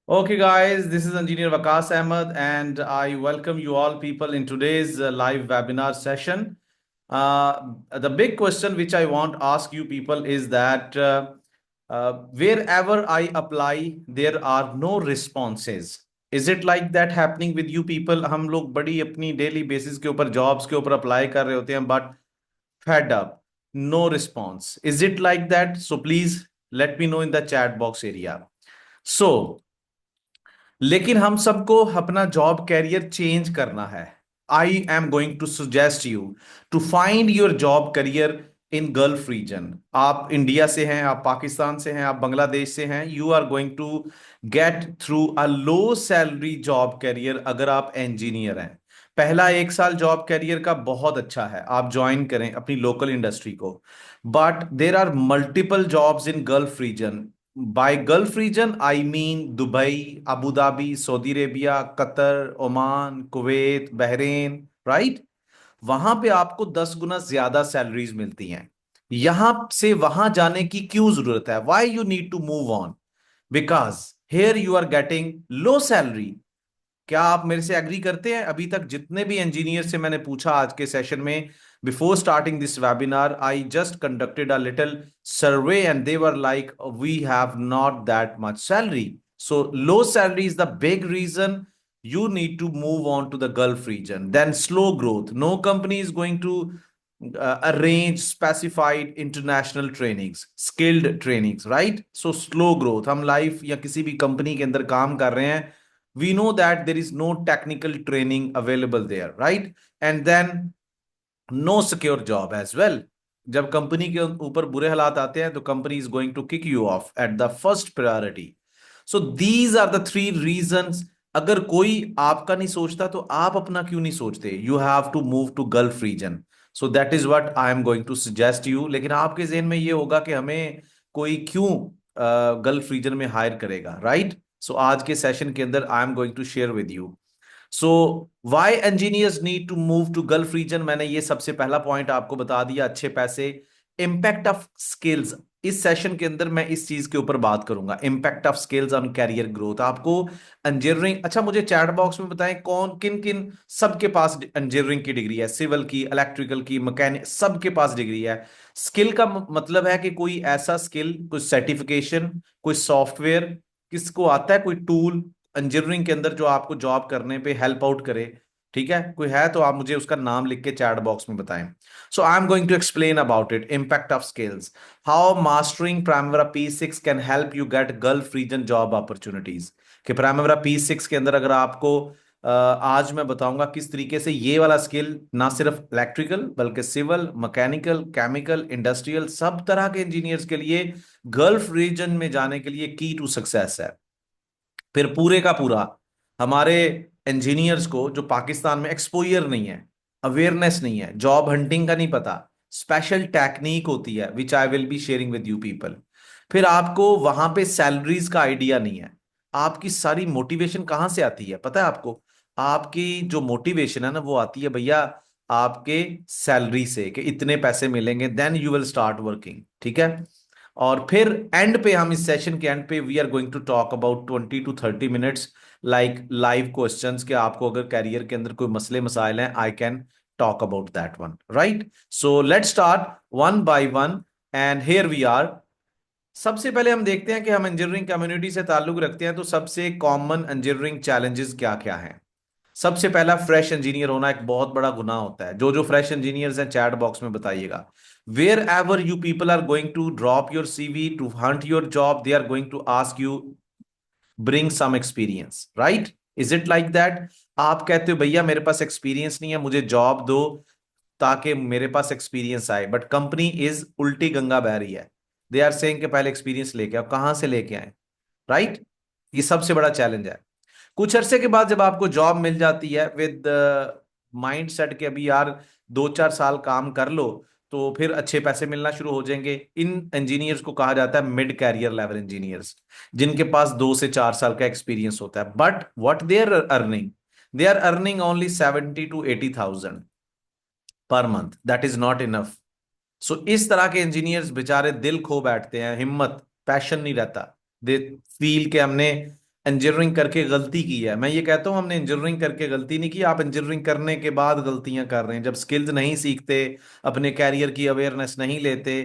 Okay, guys, this is Engineer Vakas Ahmed, and I welcome you all people in today's live webinar session. The big question which I want to ask you people is that wherever I apply, there are no responses. Is it like that happening with you people? हम लोग बड़ी अपनी daily basis के ऊपर jobs के ऊपर apply कर रहे होते हैं, but fed up, no response. Is it like that? So please let me know in the chat box area. So लेकिन हम सबको अपना जॉब कैरियर चेंज करना है. I am going to suggest you to find your job career in gulf region. आप India से हैं, आप पाकिस्तान से हैं, आप बांग्लादेश से हैं. You are going to get through a low salary job career अगर आप इंजीनियर हैं. पहला 1 साल जॉब करियर का बहुत अच्छा है, आप ज्वाइन करें अपनी लोकल इंडस्ट्री को. But there are multiple jobs in gulf region. By Gulf region, I mean Dubai, Abu Dhabi, Saudi Arabia, Qatar, Oman, Kuwait, Bahrain, right? वहां पे आपको 10 गुना ज्यादा सैलरीज मिलती हैं. यहां से वहां जाने की क्यों जरूरत है? Why you need to move on? Because here you are getting low salary. क्या आप मेरे से एग्री करते हैं? अभी तक जितने भी इंजीनियर से मैंने पूछा आज के सेशन में, before starting this webinar, I just conducted a little survey and they were like, we have not that much salary. So low salary is the big reason you need to move on to the Gulf region. Then slow growth, no company is going to arrange specified international trainings, skilled trainings, right? So slow growth, हम life या किसी भी company के अंदर काम कर रहे हैं, we know that there is no technical training available there, right? And then no secure job as well. जब कंपनी के ऊपर बुरे हालात आते हैं तो company is going to kick you off at the first priority. So these are the 3 reasons. अगर कोई आपका नहीं सोचता तो आप अपना क्यों नहीं सोचते? You have to move to gulf region. So that is what I am going to suggest you. लेकिन आपके जहन में ये होगा कि हमें कोई क्यों गल्फ रीजन में हायर करेगा, राइट? सो आज के सेशन के अंदर I am going to share with you. So why engineers need to move to gulf region. मैंने ये सबसे पहला पॉइंट आपको बता दिया. अच्छे पैसे, इम्पैक्ट ऑफ स्किल्स. इस सेशन के अंदर मैं इस चीज के ऊपर बात करूंगा, impact of skills on career growth. आपको इंजीनियरिंग, अच्छा मुझे चैट बॉक्स में बताएं कौन किन किन सबके पास इंजीनियरिंग की डिग्री है, सिविल की, इलेक्ट्रिकल की, मैकेनिक, सबके पास डिग्री है. स्किल का मतलब है कि कोई ऐसा स्किल, कोई सर्टिफिकेशन, कोई सॉफ्टवेयर, किसको आता है कोई टूल इंजीनियरिंग के अंदर जो आपको जॉब करने पे हेल्प आउट करे. ठीक है, कोई है तो आप मुझे उसका नाम लिख के चैट बॉक्स में बताएं. So I am going to explain about it, impact of skills, how mastering primary P6 can help you get Gulf region job opportunities. कि प्राइमरी P6 के अंदर अगर आपको आज मैं बताऊंगा किस तरीके से ये वाला स्किल ना सिर्फ इलेक्ट्रिकल बल्कि सिविल, मैकेनिकल, केमिकल, इंडस्ट्रियल, सब तरह के इंजीनियर्स के लिए गल्फ रीजन में जाने के लिए की टू सक्सेस है. फिर पूरे का पूरा हमारे इंजीनियर्स को जो पाकिस्तान में एक्सपोजर नहीं है, अवेयरनेस नहीं है, जॉब हंटिंग का नहीं पता, स्पेशल टेक्निक होती है which I will be sharing with you people. फिर आपको वहां पे सैलरीज का आइडिया नहीं है. आपकी सारी मोटिवेशन कहां से आती है पता है आपको? आपकी जो मोटिवेशन है ना वो आती है भैया आपके सैलरी से, कि इतने पैसे मिलेंगे, then you will start working. ठीक है. और फिर एंड पे, हम इस सेशन के एंड पे we are going to talk about 20 to 30 minutes like live questions, के आपको अगर कैरियर के अंदर कोई मसले मसाइल हैं, I can talk about that one, right? So let's start one by one and here we are. सबसे पहले हम देखते हैं कि हम इंजीनियरिंग कम्युनिटी से ताल्लुक रखते हैं तो सबसे कॉमन इंजीनियरिंग चैलेंजेस क्या क्या हैं. सबसे पहला, फ्रेश इंजीनियर होना एक बहुत बड़ा गुनाह होता है. जो फ्रेश इंजीनियर्स हैं चैट बॉक्स में बताइएगा. Where ever you people are going to drop your CV to hunt your job, they are going to ask you bring some experience, right? Is it like that? आप कहते हो भैया मेरे पास experience नहीं है, मुझे जॉब दो ताकि मेरे पास एक्सपीरियंस आए. बट कंपनी इज उल्टी गंगा बह रही है. दे आर सेइंग कि पहले एक्सपीरियंस लेके आओ. कहां से लेके आए, राइट? ये सबसे बड़ा चैलेंज है. कुछ अरसे के बाद जब आपको जॉब मिल जाती है विद माइंड सेट के अभी यार 2-4 साल काम कर लो तो फिर अच्छे पैसे मिलना शुरू हो जाएंगे. इन इंजीनियर्स को कहा जाता है मिड कैरियर लेवल इंजीनियर्स, जिनके पास 2 से 4 साल का एक्सपीरियंस होता है. But what they are earning only 70 to 80 thousand per month. That is not enough. So इस तरह के इंजीनियर्स बेचारे दिल खो बैठते हैं, हिम्मत, पैशन नहीं रहता. दे फील कि हमने इंजीनियरिंग करके गलती की है। मैं ये कहता हूँ हमने इंजीनियरिंग करके गलती नहीं की, आप इंजीनियरिंग करने के बाद गलतियां कर रहे हैं, जब स्किल्स नहीं सीखते, अपने कैरियर की अवेयरनेस नहीं लेते,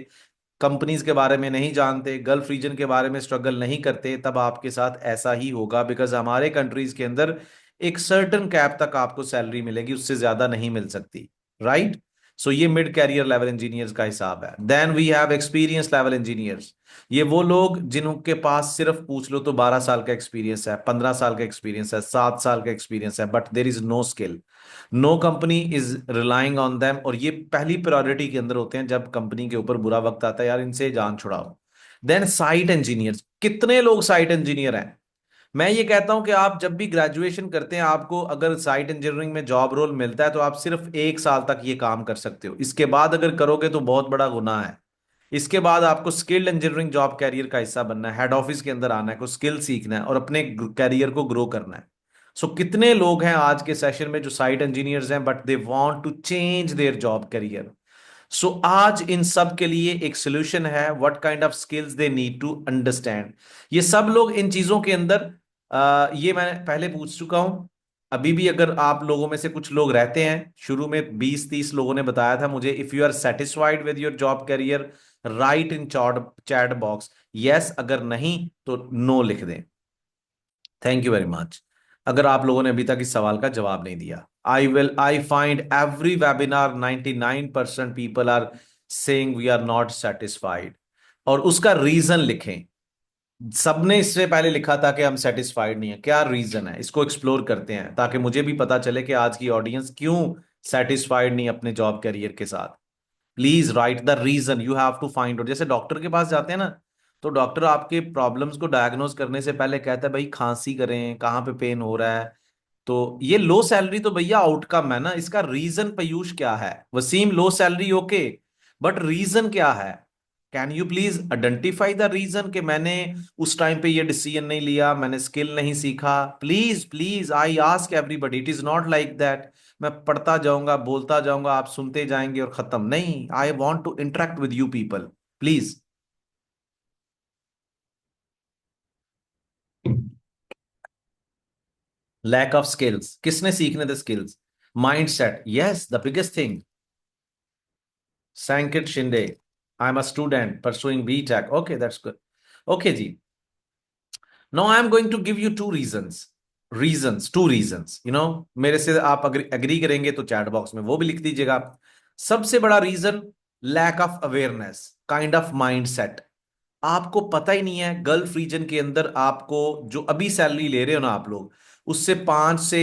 कंपनीज के बारे में नहीं जानते, गल्फ रीजन के बारे में स्ट्रगल नहीं करते, तब आपके साथ ऐसा ही होगा। बिकॉज हमारे कंट्रीज के अंदर एक सर्टन कैप तक आपको सैलरी मिलेगी, उससे ज्यादा नहीं मिल सकती, राइट। सो ये मिड कैरियर लेवल इंजीनियर्स का हिसाब है। Then we have experience level engineers. ये वो लोग जिनके पास सिर्फ पूछ लो तो 12 साल का एक्सपीरियंस है, 15 साल का एक्सपीरियंस है, 7 साल का एक्सपीरियंस है, but there is no skill. No company is relying on them, और ये पहली प्रायोरिटी के अंदर होते हैं जब कंपनी के ऊपर बुरा वक्त आता है, यार इनसे जान छुड़ाओ। देन साइट इंजीनियर्स, कितने लोग साइट इंजीनियर हैं? मैं ये कहता हूं कि आप जब भी ग्रेजुएशन करते हैं, आपको अगर साइट इंजीनियरिंग में जॉब रोल मिलता है तो आप सिर्फ 1 साल तक ये काम कर सकते हो। इसके बाद अगर करोगे तो बहुत बड़ा गुनाह है। इसके बाद आपको स्किल्ड इंजीनियरिंग जॉब कैरियर का हिस्सा बनना है, हेड ऑफिस के अंदर आना है, कुछ स्किल सीखना है और अपने कैरियर को ग्रो करना है। सो कितने लोग हैं आज के सेशन में जो साइट इंजीनियर्स हैं but they want to change their job career. So आज इन सब के लिए एक सोल्यूशन है, what kind of skills they need to understand. ये सब लोग इन चीजों के अंदर ये मैं पहले पूछ चुका हूं। अभी भी अगर आप लोगों में से कुछ लोग रहते हैं, शुरू में 20-30 लोगों ने बताया था मुझे, if you are satisfied with your job career right in chat box yes, अगर नहीं तो नो लिख दें। Thank you very much. अगर आप लोगों ने अभी तक इस सवाल का जवाब नहीं दिया, I find every webinar 99% people are saying we are not satisfied, और उसका रीजन लिखें। सबने इससे पहले लिखा था कि हम सेटिस्फाइड नहीं है, क्या रीजन है, इसको एक्सप्लोर करते हैं ताकि मुझे भी पता चले कि आज की ऑडियंस क्यों सेटिस्फाइड नहीं अपने जॉब करियर के साथ। Please write the reason, you have to find out. जैसे डॉक्टर के पास जाते हैं ना, तो डॉक्टर आपके प्रॉब्लम्स को डायग्नोज करने से पहले कहता है भाई खांसी करें, कहाँ पे पेन हो रहा है। तो ये लो सैलरी तो भैया आउटकम है ना, इसका रीजन पीयूष क्या है? Waseem low salary okay, but reason क्या है? Can you please identify the reason कि मैंने उस टाइम पे ये डिसीजन नहीं लिया, मैंने स्किल नहीं सीखा? Please please, I ask everybody, it is not like that मैं पढ़ता जाऊंगा, बोलता जाऊंगा, आप सुनते जाएंगे और खत्म नहीं। I want to interact with you people, please. Lack of skills, किसने सीखने थे skills? Mind set, yes the biggest thing. Sankit Shinde, I'm a student pursuing BTech. Okay, that's good. Okay, जी. Now I'm going to give you two reasons. Two reasons. मेरे से आप अगर agree करेंगे तो चैट बॉक्स में वो भी लिख दीजिएगा। सबसे बड़ा reason, lack of awareness, kind of mind set. आपको पता ही नहीं है गल्फ रीजन के अंदर आपको जो अभी सैलरी ले रहे हो ना आप लोग, उससे 5 से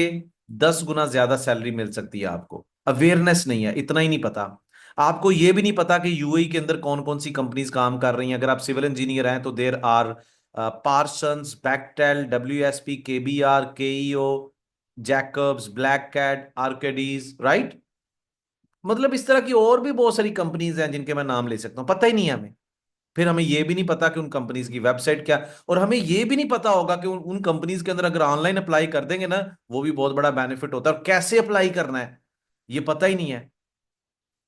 10 गुना ज्यादा सैलरी मिल सकती है आपको। अवेयरनेस नहीं है, इतना ही नहीं पता। आपको यह भी नहीं पता कि यूएई के अंदर कौन कौन सी कंपनीज काम कर रही हैं। अगर आप सिविल इंजीनियर हैं तो there are Parsons, Bechtel, WSP, KBR, KEO, Jacobs, Black Cat, Arcadis, right. मतलब इस तरह की और भी बहुत सारी कंपनीज हैं जिनके मैं नाम ले सकता हूं, पता ही नहीं है हमें। फिर हमें यह भी नहीं पता कि उन कंपनीज की वेबसाइट क्या, और हमें यह भी नहीं पता होगा कि उन कंपनीज के अंदर अगर ऑनलाइन अप्लाई कर देंगे ना, वो भी बहुत बड़ा बेनिफिट होता है, और कैसे अप्लाई करना है ये पता ही नहीं है।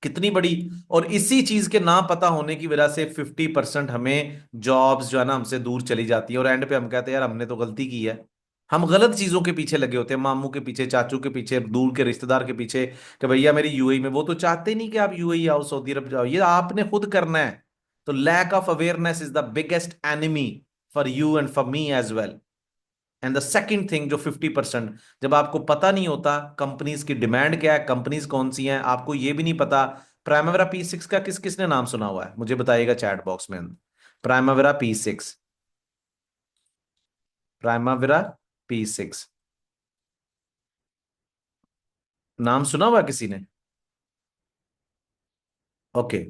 कितनी बड़ी, और इसी चीज के ना पता होने की वजह से 50% हमें जॉब्स जो है ना हमसे दूर चली जाती है, और एंड पे हम कहते हैं यार हमने तो गलती की है। हम गलत चीजों के पीछे लगे होते हैं, मामू के पीछे, चाचू के पीछे, दूर के रिश्तेदार के पीछे, कि भैया मेरी यूएई में, वो तो चाहते नहीं कि आप यूएई आओ, सऊदी अरब जाओ, ये आपने खुद करना है। तो lack of awareness is the biggest enemy for you and for me as well. And the second thing जो 50%, जब आपको पता नहीं होता कंपनीज की डिमांड क्या है, कंपनीज कौन सी हैं, आपको ये भी नहीं पता। प्राइमेवेरा P6 का किस किसने नाम सुना हुआ है मुझे बताइएगा चैट बॉक्स में। प्राइमेवेरा P6, प्राइमेवेरा P6 नाम सुना हुआ है किसी ने? ओके।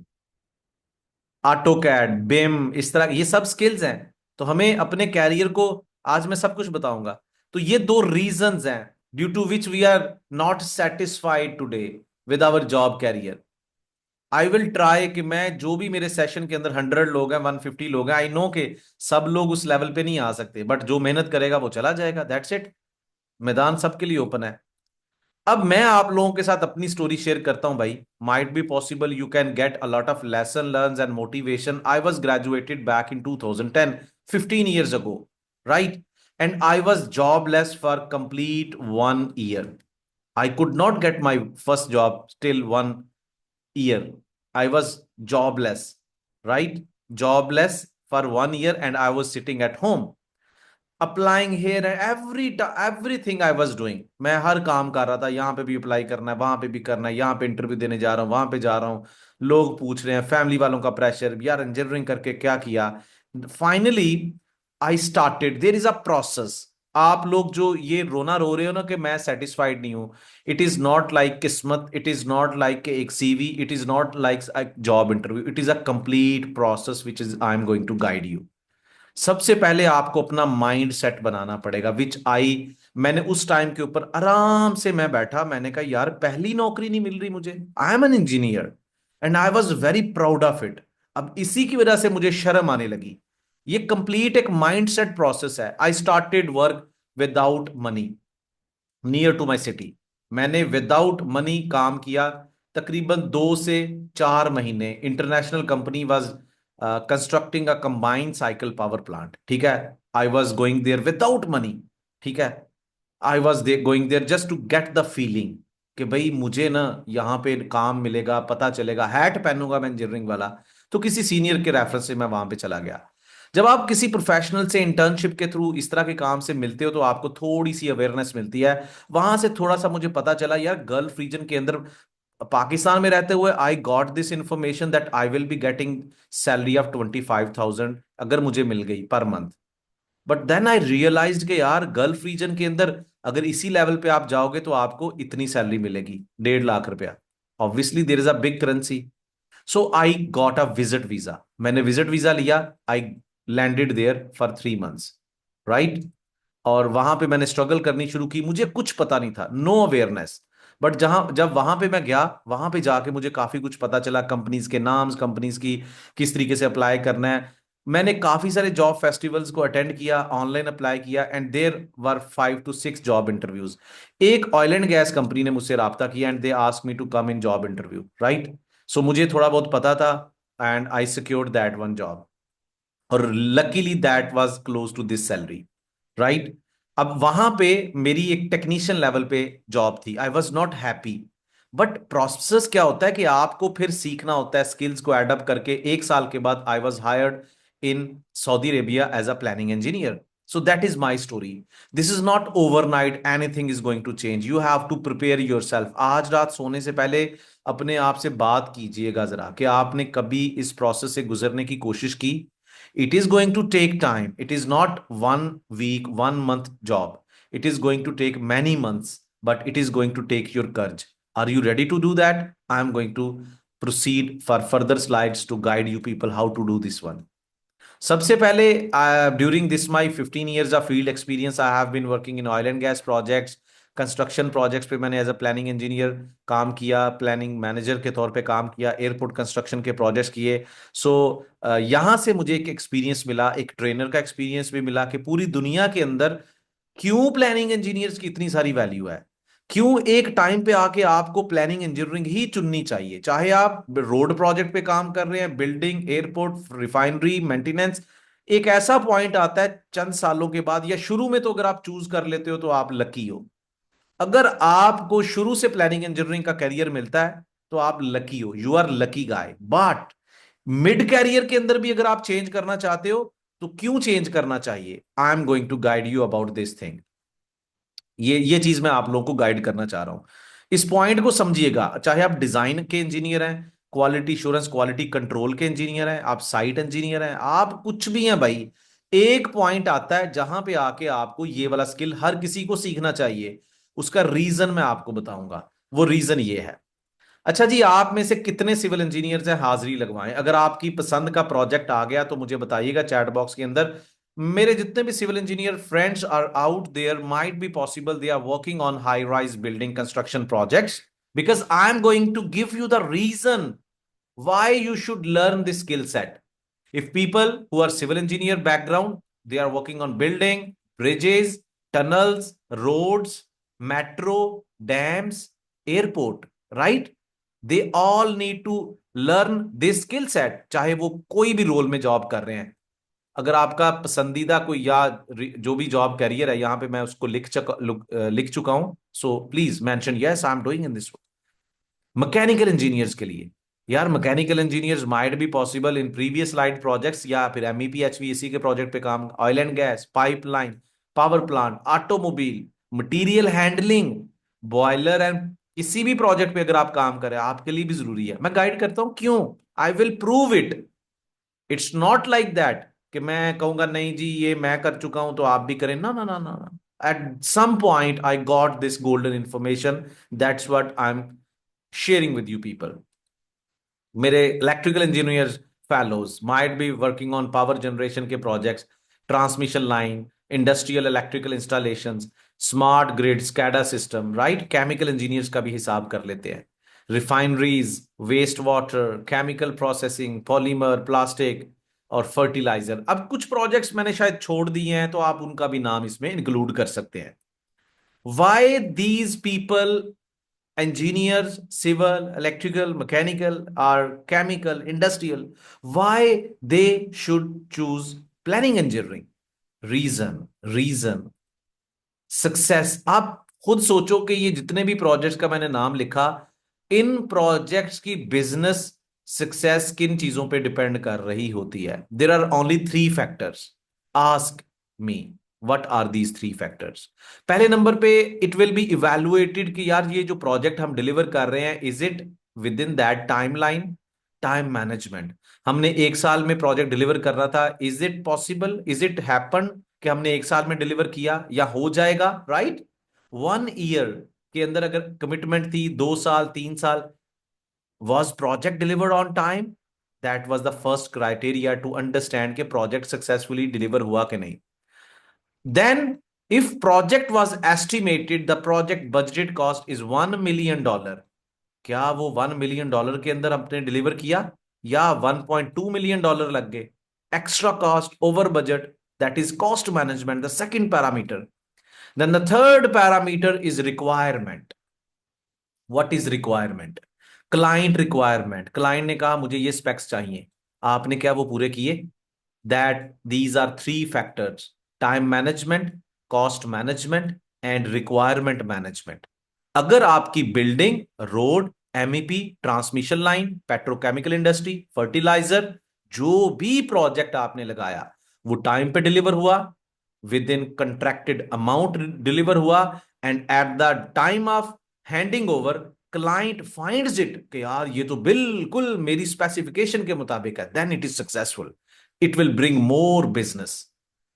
ऑटो कैड, बिम, इस तरह ये सब स्किल्स हैं। तो हमें अपने कैरियर को, आज मैं सब कुछ बताऊंगा। तो ये दो रीजंस हैं due to which we are not satisfied today with our job career. I will try कि मैं जो भी मेरे सेशन के अंदर 100 लोग हैं, 150 लोग हैं, आई नो कि सब लोग उस लेवल पे नहीं आ सकते, बट जो मेहनत करेगा वो चला जाएगा, दैट्स इट। मैदान सबके लिए ओपन है। अब मैं आप लोगों के साथ अपनी स्टोरी शेयर करता हूं भाई। Might be possible you can get a lot of lesson learns and motivation. I was graduated back in 2010, 15 years ago, right? and I was jobless for complete 1 year. I could not get my first job till 1 year. I was jobless, right? Jobless for 1 year, and I was sitting at home applying here and everything I was doing. मैं हर काम कर रहा था, यहाँ पे भी apply करना है, वहां पे भी करना है, यहाँ पे इंटरव्यू देने जा रहा हूँ, वहां पे जा रहा हूँ, लोग पूछ रहे हैं, फैमिली वालों का प्रेशर, यार इंजीनियरिंग करके क्या किया। Finally I started, there is a process. आप लोग जो ये रोना रो रहे हो ना कि मैं सेटिस्फाइड नहीं हूं, इट इज नॉट लाइक किस्मत, इट इज नॉट लाइक एक CV, it is not like a job interview, it is a complete process which is I am going to guide you. सबसे पहले आपको अपना माइंड सेट बनाना पड़ेगा, विच आई, मैंने उस time के ऊपर आराम से मैं बैठा, मैंने कहा यार पहली नौकरी नहीं मिल रही मुझे, I am an engineer and I was very proud of it. अब इसी की वजह से मुझे शर्म आने लगी। ये कंप्लीट एक माइंड सेट प्रोसेस है। I started work without money near to my city. मैंने विदाउट मनी काम किया तकरीबन 2 से 4 महीने। International company was constructing a combined cycle power plant, ठीक है। I was going there without money, ठीक है। I was going there just to get the feeling कि भाई मुझे ना यहाँ पे काम मिलेगा, पता चलेगा, हैट पहनूंगा मैं इंजीनियरिंग वाला। तो किसी सीनियर के रेफरेंस से मैं वहां पे चला गया। जब आप किसी प्रोफेशनल से इंटर्नशिप के थ्रू इस तरह के काम से मिलते हो तो आपको थोड़ी सी अवेयरनेस मिलती है। वहां से थोड़ा सा मुझे पता चला यार गल्फ रीजन के अंदर पाकिस्तान में रहते हुए I got this information that I will be getting salary of 25,000 अगर मुझे मिल गई पर month. But then I realized कि यार गल्फ रीजन के अंदर अगर इसी लेवल पे आप जाओगे तो आपको इतनी सैलरी मिलेगी, 1.5 लाख रुपया। Obviously there is a big currency. So I got a visit visa, मैंने विजिट वीजा लिया। I landed there for 3 months, right. और वहां पे मैंने स्ट्रगल करनी शुरू की, मुझे कुछ पता नहीं था, नो अवेयरनेस। बट जब वहां पे मैं गया, वहां पे जाके मुझे काफी कुछ पता चला, कंपनीज के नाम्स, कंपनीज की किस तरीके से अप्लाई करना है। मैंने काफी सारे जॉब फेस्टिवल्स को अटेंड किया, ऑनलाइन अप्लाई किया, and there were 5 to 6 job interviews. एक ऑयल एंड गैस कंपनी ने मुझसे राब्ता किया and they ask me to come in job interview, right. So मुझे थोड़ा बहुत पता था and I secured that one job, और luckily that was close to this salary, right. अब वहां पे मेरी एक टेक्नीशियन लेवल पे जॉब थी, I was not happy. But process क्या होता है कि आपको फिर सीखना होता है, स्किल्स को एडअप करके 1 साल के बाद I was hired in Saudi Arabia as a planning engineer. So that is my story. This is not overnight anything is going to change, you have to prepare yourself. आज रात सोने से पहले अपने आप से बात कीजिएगा जरा कि आपने कभी इस प्रोसेस से गुजरने की कोशिश की। It is going to take time. It is not 1 week, 1 month job. It is going to take many months, but it is going to take your courage. Are you ready to do that? I am going to proceed for further slides to guide you people how to do this one. सबसे पहले during this my 15 years of field experience I have been working in oil and gas projects, construction projects पे मैंने as a planning engineer काम किया, planning manager के तौर पे काम किया, एयरपोर्ट कंस्ट्रक्शन के प्रोजेक्ट्स किए। सो यहाँ से मुझे एक एक्सपीरियंस मिला, एक ट्रेनर का एक्सपीरियंस भी मिला कि पूरी दुनिया के अंदर क्यों प्लानिंग इंजीनियर्स की इतनी सारी वैल्यू है, क्यों एक टाइम पे आके आपको प्लानिंग इंजीनियरिंग ही चुननी चाहिए। चाहे आप रोड प्रोजेक्ट पे काम कर रहे हैं, बिल्डिंग, एयरपोर्ट, रिफाइनरी, मेंटेनेंस, एक ऐसा पॉइंट आता है चंद सालों के बाद या शुरू में तो अगर आप चूज कर लेते हो तो आप लकी हो। अगर आपको शुरू से प्लानिंग इंजीनियरिंग का करियर मिलता है तो आप लकी हो, you are lucky guy. But mid career के अंदर भी अगर आप चेंज करना चाहते हो तो क्यों चेंज करना चाहिए, I am going to guide you about this thing. ये चीज मैं आप लोगों को गाइड करना चाह रहा हूं। इस पॉइंट को समझिएगा, चाहे आप डिजाइन के इंजीनियर हैं, क्वालिटी श्योरेंस, क्वालिटी कंट्रोल के इंजीनियर हैं, आप साइट इंजीनियर हैं, आप कुछ भी हैं भाई। एक पॉइंट आता है जहां पे आके आपको ये वाला स्किल हर किसी को सीखना चाहिए। उसका रीजन मैं आपको बताऊंगा, वो रीजन ये है। अच्छा जी, आप में से कितने सिविल इंजीनियर्स हैं, हाजिरी लगवाएं। अगर आपकी पसंद का प्रोजेक्ट आ गया तो मुझे बताइएगा चैट बॉक्स के अंदर। मेरे जितने भी civil engineer friends are out there, might be possible they are working on high rise building construction projects, because I am going to give you the reason why you should learn this skill set. If people who are civil engineer background, they are working on building, bridges, tunnels, roads, metro, dams, airport, right? They all need to learn this skill set, चाहे वो कोई भी role में job कर रहे हैं। अगर आपका पसंदीदा कोई या जो भी जॉब कैरियर है, यहाँ पे मैं उसको लिख चुका हूं, so please mention yes I am doing in this. Mechanical engineers के लिए, यार mechanical engineers might be possible in previous light projects या फिर एमईपी एचवीएसी के प्रोजेक्ट पे काम, oil and gas, pipeline, power plant, automobile, material handling, boiler and किसी भी प्रोजेक्ट पे अगर आप काम करें आपके लिए भी जरूरी है। मैं गाइड करता हूं क्यों, I will prove it. It's not like that कि मैं कहूंगा नहीं जी ये मैं कर चुका हूं तो आप भी करें, ना ना ना ना। At some point I got this golden information, that's what I am sharing with you people. मेरे electrical engineers fellows might be working on power generation के projects, transmission line, industrial electrical installations, smart grid, SCADA system, right. Chemical engineers का भी हिसाब कर लेते हैं, refineries, waste water, chemical processing, polymer, plastic और fertilizer. अब कुछ प्रोजेक्ट्स मैंने शायद छोड़ दिए हैं तो आप उनका भी नाम इसमें इंक्लूड कर सकते हैं। Why these people, engineers, civil, electrical, mechanical, or chemical, industrial, why they should choose planning engineering? Reason, success. आप खुद सोचो कि ये जितने भी प्रोजेक्ट्स का मैंने नाम लिखा, इन प्रोजेक्ट्स की बिजनेस सक्सेस किन चीजों पे डिपेंड कर रही होती है? There are only three factors. Ask me what are these three factors. पहले नंबर पे इट विल बी इवैल्यूएटेड कि यार ये जो प्रोजेक्ट हम डिलीवर कर रहे हैं, is it with in that timeline? Time management, हमने एक साल में प्रोजेक्ट डिलीवर करना था, is it possible, is it happen कि हमने एक साल में डिलीवर किया या हो जाएगा, राइट। 1 ईयर के अंदर अगर कमिटमेंट थी, 2 साल, 3 साल, was project delivered on time? That was the first criteria to understand कि प्रोजेक्ट सक्सेसफुली डिलीवर हुआ कि नहीं। Then if project was estimated, the project budgeted cost is $1 million, क्या वो $1 million के अंदर आपने डिलीवर किया या $1.2 million लग गए? Extra cost, over budget, that is cost management, the second parameter. Then the third parameter is requirement. What is requirement? Client requirement, client ने कहा मुझे ये स्पेक्स चाहिए, आपने क्या वो पूरे किए? That these are three factors, time management, cost management and requirement management. अगर आपकी building, road, MEP, transmission line, petrochemical industry, fertilizer, जो भी प्रोजेक्ट आपने लगाया वो टाइम पे डिलीवर हुआ, within contracted amount deliver हुआ, and at the time of handing over client finds it कि यार ये तो बिल्कुल मेरी स्पेसिफिकेशन के मुताबिक है, then it is successful, it will bring more business.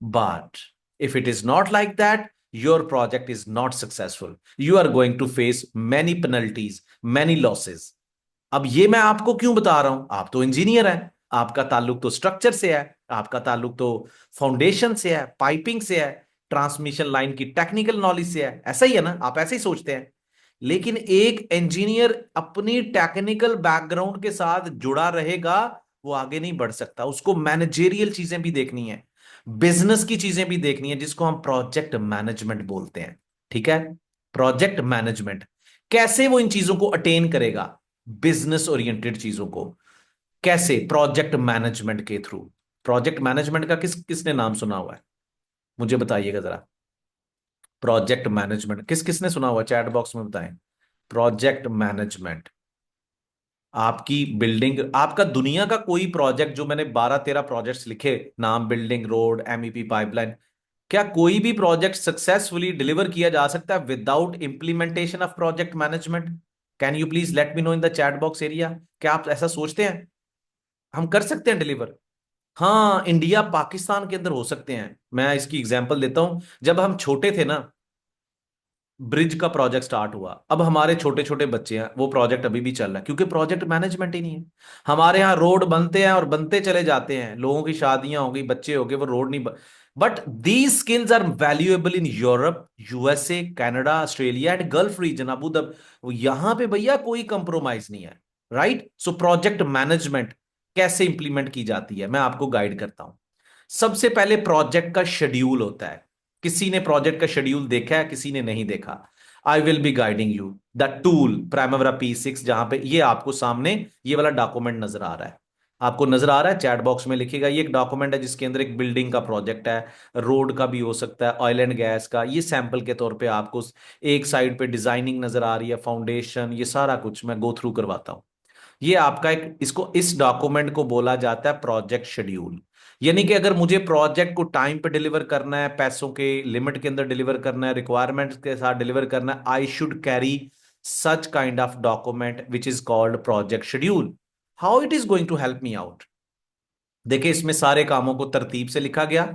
But if it is not like that, your project is not successful. You are going to face many penalties, many losses. अब ये मैं आपको क्यों बता रहा हूं? आप तो इंजीनियर हैं, आपका ताल्लुक तो स्ट्रक्चर से है, आपका ताल्लुक तो फाउंडेशन से है, पाइपिंग से है, ट्रांसमिशन लाइन की टेक्निकल नॉलेज से है, ऐसा ही है ना? आप ऐसे ही सोचते हैं। लेकिन एक इंजीनियर अपनी टेक्निकल बैकग्राउंड के साथ जुड़ा रहेगा, वो आगे नहीं बढ़ सकता। उसको मैनेजेरियल चीजें भी देखनी है, बिजनेस की चीजें भी देखनी है, जिसको हम प्रोजेक्ट मैनेजमेंट बोलते हैं। ठीक है, प्रोजेक्ट मैनेजमेंट। कैसे वो इन चीजों को अटेन करेगा, बिजनेस ओरिएंटेड चीजों को? कैसे? प्रोजेक्ट मैनेजमेंट के थ्रू। प्रोजेक्ट मैनेजमेंट का किसने नाम सुना हुआ है? मुझे बताइएगा जरा। प्रोजेक्ट मैनेजमेंट किसने सुना हुआ? चैट बॉक्स में बताएं। Project management. आपकी बिल्डिंग, आपका दुनिया का कोई प्रोजेक्ट, जो मैंने 12-13 प्रोजेक्ट्स लिखे, नाम, बिल्डिंग, रोड, एमईपी, पाइपलाइन, क्या कोई भी प्रोजेक्ट सक्सेसफुली डिलीवर किया जा सकता है without implementation of project management? Can you please let me know in the chat box area, क्या आप ऐसा सोचते हैं हम कर सकते हैं डिलीवर? हाँ, इंडिया पाकिस्तान के अंदर हो सकते हैं। मैं इसकी एग्जांपल देता हूं। जब हम छोटे थे ना, ब्रिज का प्रोजेक्ट स्टार्ट हुआ, अब हमारे छोटे छोटे बच्चे हैं, वो प्रोजेक्ट अभी भी चल रहा है क्योंकि प्रोजेक्ट मैनेजमेंट ही नहीं है। हमारे यहाँ रोड बनते हैं और बनते चले जाते हैं, लोगों की शादियां हो गई, बच्चे हो गए, वो रोड नहीं but these skills are valuable in Europe, USA, Canada, Australia and Gulf region, Abu Dhabi. यहां पे भैया कोई कंप्रोमाइज नहीं है, राइट। सो प्रोजेक्ट मैनेजमेंट कैसे इंप्लीमेंट की जाती है, मैं आपको गाइड करता हूं। सबसे पहले प्रोजेक्ट का शेड्यूल होता है। किसी ने प्रोजेक्ट का शेड्यूल देखा है, किसी ने नहीं देखा? आई will be guiding you the tool Primavera P6, जहां पे ये आपको सामने ये वाला डॉक्यूमेंट नजर आ रहा है। आपको नजर आ रहा है? चैट बॉक्स में लिखिएगा। ये एक डॉक्यूमेंट है जिसके अंदर एक बिल्डिंग का प्रोजेक्ट है, रोड का भी हो सकता है, ऑयल एंड गैस का। ये सैंपल के तौर पे आपको एक साइड पे डिजाइनिंग नजर आ रही है, फाउंडेशन, ये सारा कुछ मैं गो थ्रू करवाता हूँ। ये आपका एक, इसको, इस डॉक्यूमेंट को बोला जाता है प्रोजेक्ट शेड्यूल। यानी कि अगर मुझे प्रोजेक्ट को टाइम पे डिलीवर करना है, पैसों के लिमिट के अंदर डिलीवर करना है, रिक्वायरमेंट्स के साथ डिलीवर करना है, I should carry such kind of document which is called project schedule. How it is going to help me out? देखिए, इसमें सारे कामों को तरतीब से लिखा गया।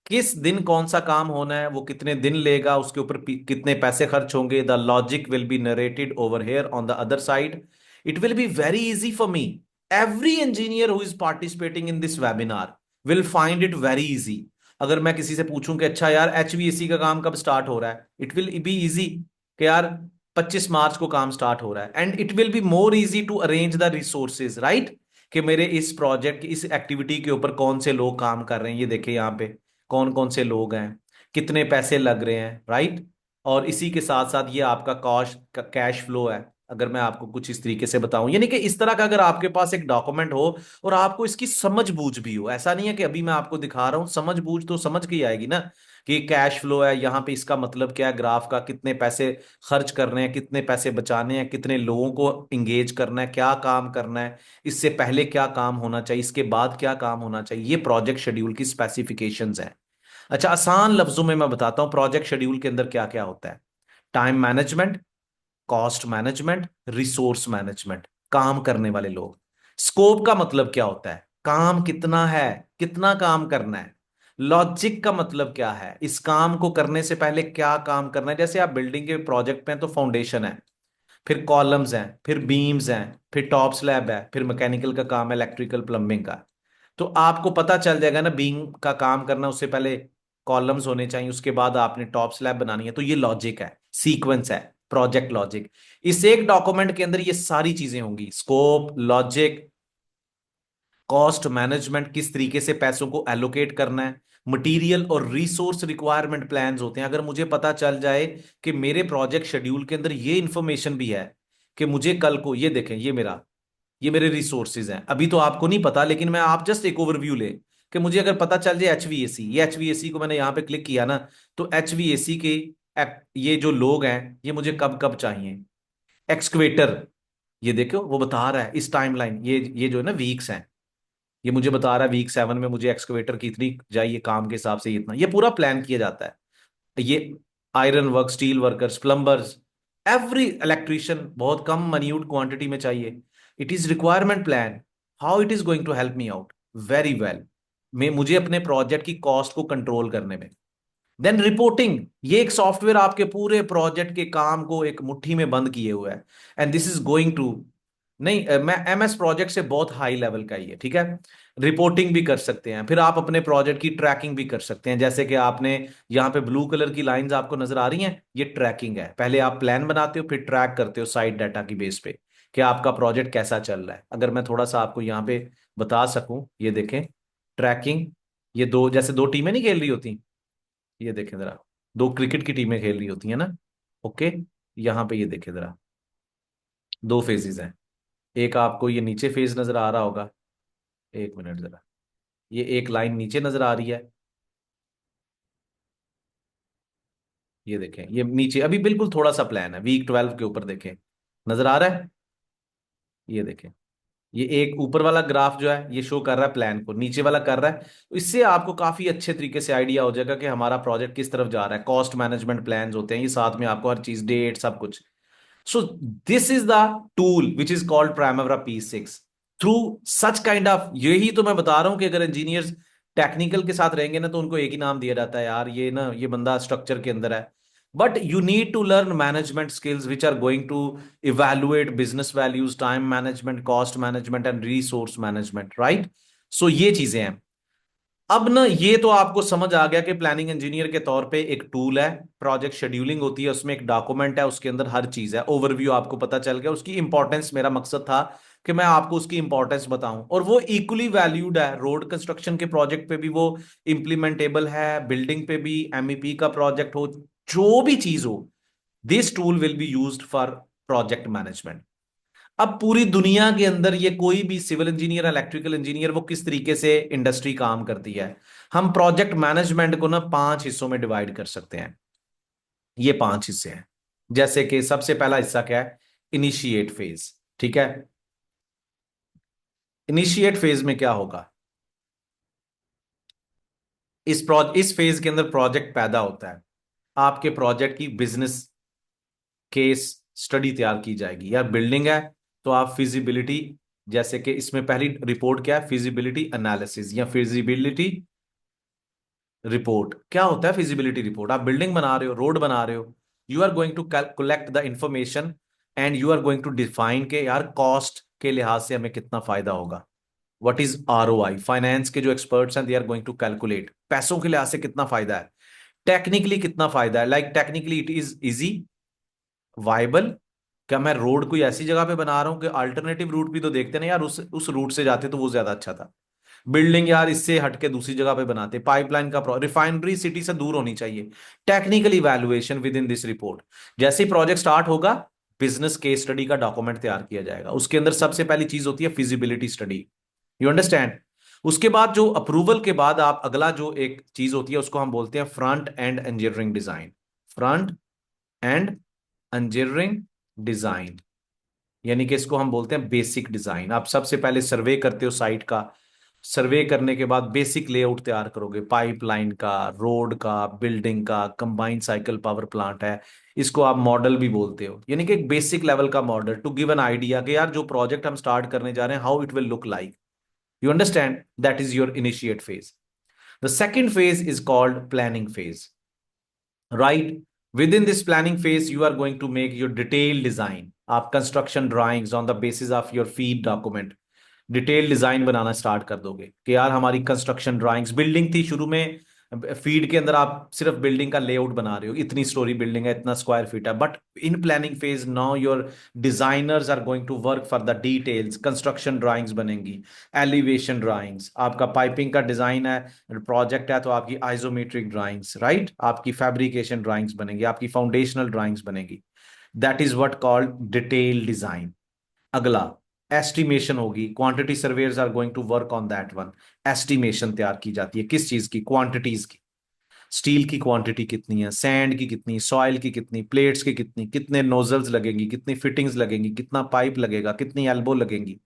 किस दिन कौन सा काम होना है, वो कितने दिन लेगा, उसके ऊपर कितने पैसे खर्च होंगे। The logic will be narrated over here on the other side. It will be very easy for me. Every engineer who is participating in this webinar will find it very easy. अगर मैं किसी से पूछूं कि अच्छा यार, HVAC का काम कब स्टार्ट हो रहा है, इट विल बी इजी कि यार 25 मार्च को काम स्टार्ट हो रहा है। And it will be more easy to arrange the resources, right? कि मेरे इस प्रोजेक्ट, इस एक्टिविटी के ऊपर कौन से लोग काम कर रहे हैं, ये देखिए यहाँ पे कौन कौन से लोग हैं, कितने पैसे लग रहे हैं, राइट? और इसी के साथ साथ ये आपका कॉस्ट का कैश फ्लो है। अगर मैं आपको कुछ इस तरीके से बताऊं, यानी कि इस तरह का अगर आपके पास एक डॉक्यूमेंट हो और आपको इसकी समझ बूझ भी हो, ऐसा नहीं है कि अभी मैं आपको दिखा रहा हूं, समझ बूझ तो समझ के ही आएगी ना कि कैश फ्लो है, यहाँ पे इसका मतलब क्या है, ग्राफ का कितने पैसे खर्च करने हैं, कितने पैसे बचाने हैं, कितने लोगों को इंगेज करना है, क्या काम करना है, इससे पहले क्या काम होना चाहिए, इसके बाद क्या काम होना चाहिए। ये प्रोजेक्ट शेड्यूल की स्पेसिफिकेशंस हैं। अच्छा, आसान लफ्जों में मैं बताता हूं प्रोजेक्ट शेड्यूल के अंदर क्या क्या होता है। Time management, cost management, resource management, काम करने वाले लोग। स्कोप का मतलब क्या होता है, काम कितना है, कितना काम करना है। लॉजिक का मतलब क्या है, इस काम को करने से पहले क्या काम करना है। जैसे आप बिल्डिंग के प्रोजेक्ट पे हैं तो फाउंडेशन है, फिर कॉलम्स हैं, फिर बीम्स हैं, फिर टॉप स्लैब है, फिर मैकेनिकल का काम है, इलेक्ट्रिकल प्लम्बिंग का। तो आपको पता चल जाएगा ना, बीम का काम करना उससे पहले कॉलम्स होने चाहिए, उसके बाद आपने टॉप स्लैब बनानी है। तो ये लॉजिक है, सीक्वेंस है, प्रोजेक्ट लॉजिक। इस एक डॉक्यूमेंट के अंदर ये सारी चीजें होंगी, स्कोप, लॉजिक, कॉस्ट मैनेजमेंट, किस तरीके से पैसों को एलोकेट करना है, मटेरियल और रिसोर्स रिक्वायरमेंट प्लान्स होते हैं। अगर मुझे पता चल जाए कि मेरे प्रोजेक्ट शेड्यूल के अंदर ये इंफॉर्मेशन भी है कि मुझे कल को, ये देखें, ये मेरे रिसोर्सेज हैं, अभी तो आपको नहीं पता, लेकिन मैं आप जस्ट एक ओवरव्यू ले कि मुझे अगर पता चल जाए एचवीएसी, ये एचवीएसी को मैंने यहां पे क्लिक किया ना, तो एचवीएसी के ये जो लोग हैं, ये मुझे कब कब चाहिए। एक्सक्वेटर, ये देखो वो बता रहा है इस टाइमलाइन, ये जो है ना वीक्स हैं, ये मुझे बता रहा है वीक 7 में मुझे एक्सकवेटर की इतनी चाहिए, काम के हिसाब से इतना, ये पूरा प्लान किया जाता है। ये iron work, steel workers, plumbers, every electrician बहुत कम मन्यूट क्वांटिटी में चाहिए। It is requirement plan. How it is going to help me out? Very well, मैं मुझे अपने प्रोजेक्ट की कॉस्ट को कंट्रोल करने में। देन रिपोर्टिंग, ये एक सॉफ्टवेयर आपके पूरे प्रोजेक्ट के काम को एक मुट्ठी में बंद किए हुआ है। And this is going to, नहीं मैं एमएस प्रोजेक्ट से बहुत हाई लेवल का ही है, ठीक है। रिपोर्टिंग भी कर सकते हैं, फिर आप अपने प्रोजेक्ट की ट्रैकिंग भी कर सकते हैं। जैसे कि आपने यहाँ पे ब्लू कलर की लाइंस आपको नजर आ रही हैं, ये ट्रैकिंग है। पहले आप प्लान बनाते हो, फिर ट्रैक करते हो साइड डाटा की बेस पे कि आपका प्रोजेक्ट कैसा चल रहा है। अगर मैं थोड़ा सा आपको यहाँ पे बता सकूं, ये देखें ट्रैकिंग, ये दो, जैसे दो टीमें नहीं खेल रही होती, ये देखें जरा, दो क्रिकेट की टीमें खेल रही होती है ना, ओके। यहाँ पे ये देखें जरा, दो फेजेस हैं। एक आपको ये नीचे फेज नजर आ रहा होगा, एक मिनट जरा, ये एक लाइन नीचे नजर आ रही है, ये देखें, ये नीचे अभी बिल्कुल थोड़ा सा प्लान है, वीक 12 के ऊपर देखें, नजर आ रहा है? ये देखें, ये एक ऊपर वाला ग्राफ जो है ये शो कर रहा है प्लान को, नीचे वाला कर रहा है। तो इससे आपको काफी अच्छे तरीके से आइडिया हो जाएगा कि हमारा प्रोजेक्ट किस तरफ जा रहा है। कॉस्ट मैनेजमेंट प्लान्स होते हैं ये, साथ में आपको हर चीज, डेट, सब कुछ। So this is the tool which is called Primavera P6. Through such kind of, यही तो मैं बता रहा हूं कि अगर इंजीनियर्स टेक्निकल के साथ रहेंगे ना, तो उनको एक ही नाम दिया जाता है, यार ये ना, ये बंदा स्ट्रक्चर के अंदर है। But you need to learn management skills which are going to evaluate business values, time management, cost management and resource management, right? So ये चीजें हैं। अब ना, ये तो आपको समझ आ गया कि प्लानिंग इंजीनियर के तौर पे एक टूल है, प्रोजेक्ट शेड्यूलिंग होती है, उसमें एक डॉक्यूमेंट है, उसके अंदर हर चीज है। ओवरव्यू आपको पता चल गया, उसकी इंपॉर्टेंस, मेरा मकसद था कि मैं आपको उसकी इंपॉर्टेंस बताऊं, और वो इक्वली वैल्यूड है। रोड कंस्ट्रक्शन के प्रोजेक्ट पे भी वो इंप्लीमेंटेबल है, बिल्डिंग पे भी, एमईपी का प्रोजेक्ट हो, जो भी चीज हो, this tool will be used for project management. अब पूरी दुनिया के अंदर ये कोई भी सिविल इंजीनियर, इलेक्ट्रिकल इंजीनियर, वो किस तरीके से इंडस्ट्री काम करती है, हम प्रोजेक्ट मैनेजमेंट को ना 5 हिस्सों में डिवाइड कर सकते हैं। ये 5 हिस्से हैं। जैसे कि सबसे पहला हिस्सा क्या है? Initiate phase. ठीक है, इनिशिएट फेज में क्या होगा? इस फेज के अंदर प्रोजेक्ट पैदा होता है। आपके प्रोजेक्ट की बिजनेस केस स्टडी तैयार की जाएगी। या बिल्डिंग है तो आप फिजिबिलिटी, जैसे कि इसमें पहली रिपोर्ट क्या है? फिजिबिलिटी एनालिसिस या फिजिबिलिटी रिपोर्ट। क्या होता है फिजिबिलिटी रिपोर्ट? आप बिल्डिंग बना रहे हो, रोड बना रहे हो, you are going to collect the information and you are going to define के यार कॉस्ट के लिहाज से हमें कितना फायदा होगा। What is ROI? फाइनेंस के जो एक्सपर्ट्स हैं, they are going to calculate पैसों के लिहाज से कितना फायदा है, टेक्निकली कितना फायदा है। Like technically it is easy, viable. क्या मैं रोड कोई ऐसी जगह पे बना रहा हूं कि अल्टरनेटिव रूट भी तो देखते ना यार, उस रूट से जाते तो वो ज्यादा अच्छा था। बिल्डिंग यार इससे हटके दूसरी जगह पे बनाते, पाइपलाइन का रिफाइनरी सिटी से दूर होनी चाहिए। Technical evaluation with in this report. जैसे ही प्रोजेक्ट स्टार्ट होगा, बिजनेस केस स्टडी का डॉक्यूमेंट तैयार किया जाएगा। उसके अंदर सबसे पहली चीज होती है फिजिबिलिटी स्टडी। You understand? उसके बाद जो अप्रूवल के बाद आप अगला जो एक चीज होती है उसको हम बोलते हैं front end engineering design. Front end engineering design, यानी कि इसको हम बोलते हैं बेसिक डिजाइन। आप सबसे पहले सर्वे करते हो साइट का। सर्वे करने के बाद बेसिक लेआउट तैयार करोगे, पाइपलाइन का, रोड का, बिल्डिंग का, कंबाइंड साइकिल पावर प्लांट है, इसको आप मॉडल भी बोलते हो, यानी कि एक बेसिक लेवल का model to give an idea कि यार जो प्रोजेक्ट हम स्टार्ट करने जा रहे हैं, how it will look like. You understand? That is your initiate phase. The second phase is called planning phase, right? Within this planning phase, you are going to make your detailed design. आप construction drawings on the basis of your feed document detail design banana start कर दोगे कि यार हमारी construction drawings, building थी शुरू में, feed के अंदर आप सिर्फ बिल्डिंग का लेआउट बना रहे हो, इतनी स्टोरी बिल्डिंग है, इतना स्क्वायर फीट है। But in planning phase now your designers are going to work for the details. Construction drawings बनेंगी, एलिवेशन ड्राइंग्स, आपका पाइपिंग का डिजाइन है, प्रोजेक्ट है तो आपकी आइसोमेट्रिक ड्राइंग्स, राइट, आपकी फैब्रिकेशन ड्राइंग्स बनेंगी, आपकी फाउंडेशनल ड्राइंग्स बनेगी। That is what called detail design. अगला एस्टिमेशन होगी, quantity surveyors are going to work on that one. Estimation तैयार की जाती है किस चीज की? क्वांटिटीज की। स्टील की क्वांटिटी कितनी है, सैंड की कितनी, सॉइल की कितनी, प्लेट्स की कितनी, कितने नोजल्स लगेंगी, कितनी फिटिंग्स लगेंगी, कितना पाइप लगेगा, कितनी एल्बो लगेंगी।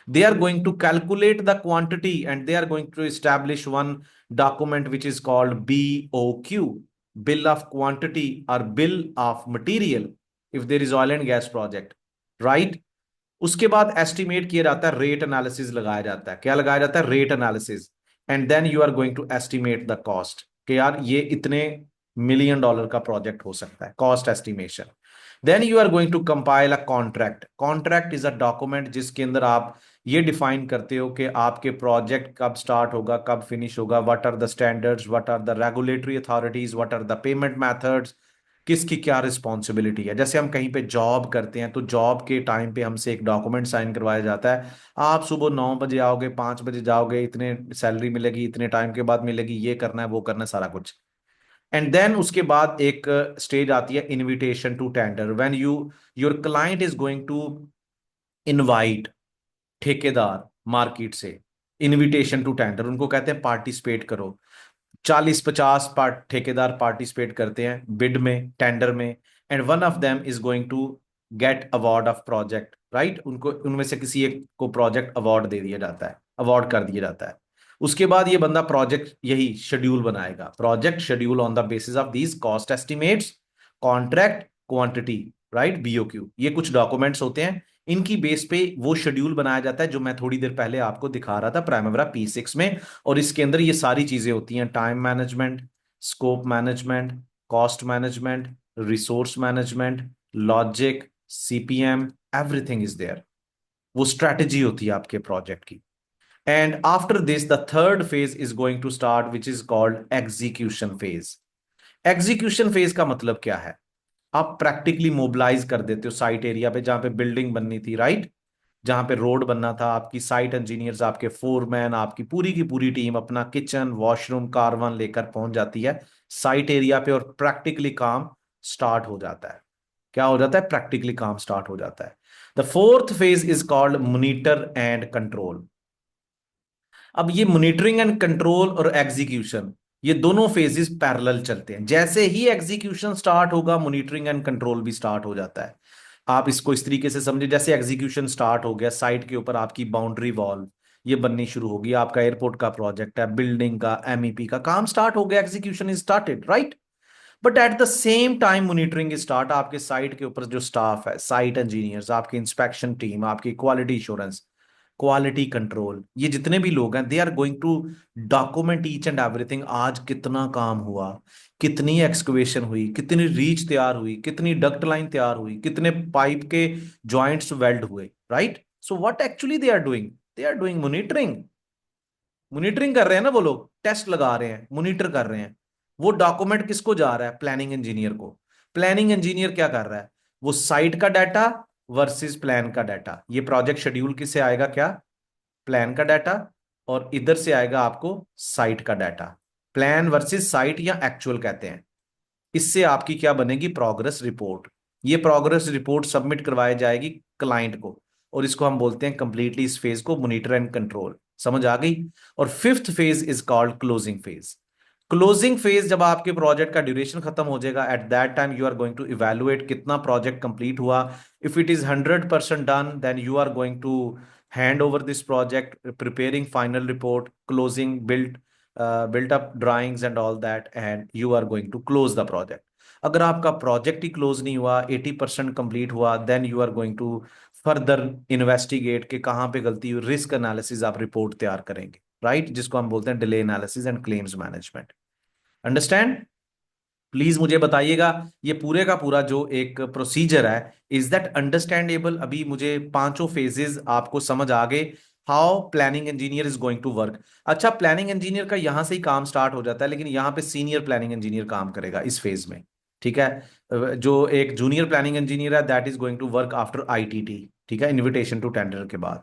They are going to calculate the quantity and they are going to establish one document which is called BOQ, bill of quantity और bill of material, if there is oil and gas project, right. उसके बाद estimate किया जाता है, rate analysis लगाया जाता है। क्या लगाया जाता है? Rate analysis. And then you are going to estimate the cost कि यार ये इतने $1 million का प्रोजेक्ट हो सकता है, cost estimation. Then you are going to compile a contract. Contract is a document जिसके अंदर आप ये डिफाइन करते हो कि आपके प्रोजेक्ट कब स्टार्ट होगा, कब फिनिश होगा, what are the standards, what are the regulatory authorities, what are the payment methods, किसकी क्या रिस्पॉन्सिबिलिटी है। जैसे हम कहीं पे जॉब करते हैं तो जॉब के टाइम पे हमसे एक डॉक्यूमेंट साइन करवाया जाता है, आप सुबह 9 बजे आओगे, 5 बजे जाओगे, इतने सैलरी मिलेगी, इतने टाइम के बाद मिलेगी, ये करना है, वो करना है, सारा कुछ। एंड देन उसके बाद एक स्टेज आती है invitation to tender, when your client is going to invite ठेकेदार मार्केट से, इनविटेशन टू टेंडर, उनको कहते हैं पार्टिसिपेट करो। 40-50 ठेकेदार पार्टिसिपेट करते हैं बिड में, टेंडर में, and one of them is going to get award of project, right. उनको उनमें से किसी एक को प्रोजेक्ट अवार्ड दे दिया जाता है, अवार्ड कर दिया जाता है। उसके बाद ये बंदा प्रोजेक्ट यही शेड्यूल बनाएगा, project schedule on the basis of these cost estimates, contract, quantity, right, BOQ। ये कुछ डॉक्यूमेंट्स होते हैं, इनकी बेस पे वो शेड्यूल बनाया जाता है जो मैं थोड़ी देर पहले आपको दिखा रहा था प्राइमरी P6 में। और इसके अंदर ये सारी चीजें होती हैं, time management, scope management, cost management, resource management, logic, CPM, everything is there. वो स्ट्रेटेजी होती है आपके प्रोजेक्ट की। And after this the third phase is going to start which is called execution phase. Execution phase का मतलब क्या है? आप प्रैक्टिकली मोबिलाइज कर देते हो साइट एरिया पे, जहां पे बिल्डिंग बननी थी, राइट, जहां पे रोड बनना था, आपकी साइट इंजीनियर्स, आपके फोरमैन, आपकी पूरी की पूरी टीम अपना किचन, वॉशरूम, कारवान लेकर पहुंच जाती है साइट एरिया पे, और प्रैक्टिकली काम स्टार्ट हो जाता है। क्या हो जाता है? प्रैक्टिकली काम स्टार्ट हो जाता है। The fourth phase is called monitor and control. अब ये मॉनिटरिंग एंड कंट्रोल और एग्जीक्यूशन, ये दोनों फेजेस पैरेलल चलते हैं। जैसे ही एग्जीक्यूशन स्टार्ट होगा, मॉनिटरिंग एंड कंट्रोल भी स्टार्ट हो जाता है। आप इसको इस तरीके से समझे, जैसे एग्जीक्यूशन स्टार्ट हो गया, साइट के ऊपर आपकी बाउंड्री वॉल ये बननी शुरू होगी, आपका एयरपोर्ट का प्रोजेक्ट है, बिल्डिंग का, एमईपी का काम स्टार्ट हो गया, execution is started, right. But at the same time monitoring start, आपके साइट के ऊपर जो स्टाफ है, साइट इंजीनियर्स, आपकी इंस्पेक्शन टीम, आपकी क्वालिटी इंश्योरेंस, क्वालिटी कंट्रोल, ये जितने भी लोग हैं, they are going to document each and everything. आज कितना काम हुआ, कितनी एक्सकवेशन हुई, कितनी रीच तैयार हुई, कितनी डक्ट लाइन तैयार हुई, कितने पाइप के जॉइंट्स वेल्ड हुए, right. So what actually they are doing, they are doing monitoring. Monitoring कर रहे हैं ना वो लोग, टेस्ट लगा रहे हैं, मॉनिटर कर रहे हैं। वो डॉक्यूमेंट किसको जा रहा है? प्लानिंग इंजीनियर को। प्लानिंग इंजीनियर क्या कर रहा है? वो साइट का डाटा वर्सेस प्लान का डाटा, ये प्रोजेक्ट शेड्यूल किससे आएगा? क्या? प्लान का डाटा। और इधर से आएगा आपको साइट का डाटा। प्लान वर्सेस साइट या एक्चुअल कहते हैं। इससे आपकी क्या बनेगी? Progress report. ये प्रोग्रेस रिपोर्ट सबमिट करवाई जाएगी क्लाइंट को, और इसको हम बोलते हैं कंप्लीटली इस फेज को मॉनिटर एंड कंट्रोल। समझ आ गई? और fifth phase is called closing phase. Closing phase, जब आपके प्रोजेक्ट का ड्यूरेशन खत्म हो जाएगा, at that time you are going to evaluate कितना प्रोजेक्ट कंप्लीट हुआ। If it is 100% done, then you are going to hand over this project, preparing final report, closing built up drawings and all that, and you are going to close the project. अगर आपका project ही close नहीं हुआ, 80% complete हुआ, then you are going to further investigate कि कहाँ पे गलती हुई, रिस्क एनालिसिस आप रिपोर्ट तैयार करेंगे, राइट, जिसको हम बोलते हैं delay analysis and claims management. Understand? Please मुझे बताइएगा, ये पूरे का पूरा जो एक प्रोसीजर है, इज दैट अंडरस्टैंडेबल? अभी मुझे पांचों फेजेस आपको समझ आ गए, how planning engineer is going to work. अच्छा, प्लानिंग इंजीनियर का यहां से ही काम स्टार्ट हो जाता है, लेकिन यहां पे सीनियर प्लानिंग इंजीनियर काम करेगा इस फेज में, ठीक है। जो एक जूनियर प्लानिंग इंजीनियर है, that is going to work after ITT, ठीक है, इन्विटेशन टू टेंडर के बाद।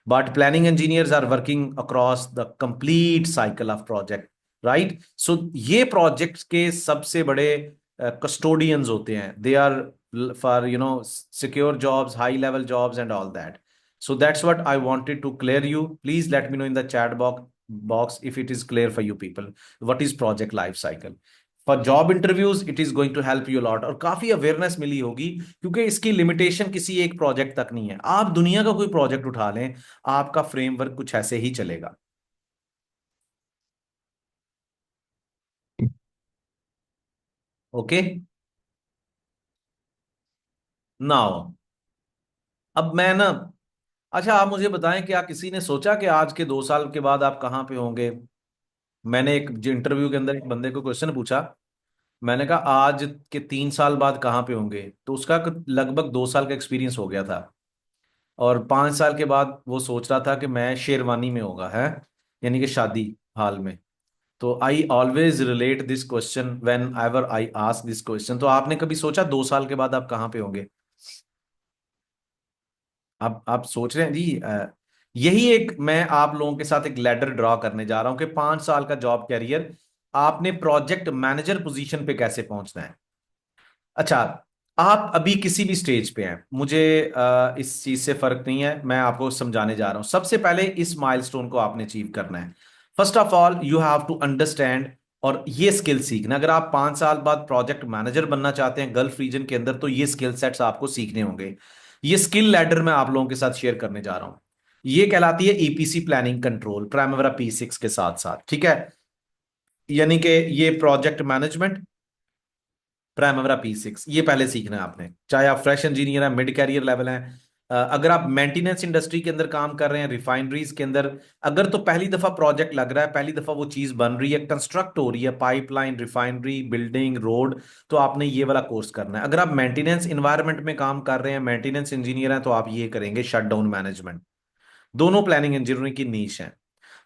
But planning engineers are working across the complete cycle of project, right. So ये प्रोजेक्ट्स के सबसे बड़े कस्टोडियंस होते हैं। They are for secure jobs, high level jobs and all that. So that's what I wanted to clear you. Please let me know in the chat box if it is clear for you people, what is project life cycle for job interviews. It is going to help you a lot, और काफी awareness मिली होगी, क्योंकि इसकी limitation किसी एक project तक नहीं है। आप दुनिया का कोई प्रोजेक्ट उठा लें, आपका फ्रेमवर्क कुछ ऐसे ही चलेगा। ओके, नाउ अब मैं ना, अच्छा आप मुझे बताएं, क्या किसी ने सोचा कि आज के 2 साल के बाद आप कहाँ पे होंगे? मैंने एक इंटरव्यू के अंदर एक बंदे को क्वेश्चन पूछा, मैंने कहा आज के 3 साल बाद कहाँ पे होंगे, तो उसका लगभग 2 साल का एक्सपीरियंस हो गया था। और 5 साल के बाद वो सोच रहा था कि मैं शेरवानी में होगा है, यानी कि शादी हाल में। तो I always relate this question when ever I ask this question. तो आपने कभी सोचा 2 साल के बाद आप कहाँ पे होंगे? आप सोच रहे हैं जी, यही एक मैं आप लोगों के साथ एक लैडर ड्रॉ करने जा रहा हूं कि 5 साल का जॉब कैरियर, आपने प्रोजेक्ट मैनेजर पोजीशन पे कैसे पहुंचना है। अच्छा, आप अभी किसी भी स्टेज पे हैं, मुझे इस चीज से फर्क नहीं है, मैं आपको समझाने जा रहा हूं। सबसे पहले इस माइलस्टोन को आपने अचीव करना है। First of all you have to understand, और ये स्किल सीखना। अगर आप 5 साल बाद प्रोजेक्ट मैनेजर बनना चाहते हैं गल्फ रीजन के अंदर, तो ये स्किल सेट्स आपको सीखने होंगे। ये स्किल लैडर मैं आप लोगों के साथ शेयर करने जा रहा हूं। ये कहलाती है EPC planning control, primary P6 के साथ साथ, ठीक है। यानी कि ये प्रोजेक्ट मैनेजमेंट, प्राइमरी P6, ये पहले सीखना है आपने, चाहे आप फ्रेश इंजीनियर हैं, मिड कैरियर लेवल हैं। अगर आप मेंटेनेंस इंडस्ट्री के अंदर काम कर रहे हैं, रिफाइनरीज के अंदर, अगर तो पहली दफा प्रोजेक्ट लग रहा है, पहली दफा वो चीज बन रही है, कंस्ट्रक्ट हो रही है, पाइपलाइन, रिफाइनरी, बिल्डिंग, रोड, तो आपने ये वाला कोर्स करना है। अगर आप मेंटेनेंस इन्वायरमेंट में काम कर रहे हैं, मेंटेनेंस इंजीनियर हैं, तो आप ये करेंगे शट डाउन मैनेजमेंट। दोनों प्लानिंग इंजीनियरिंग की नीश है।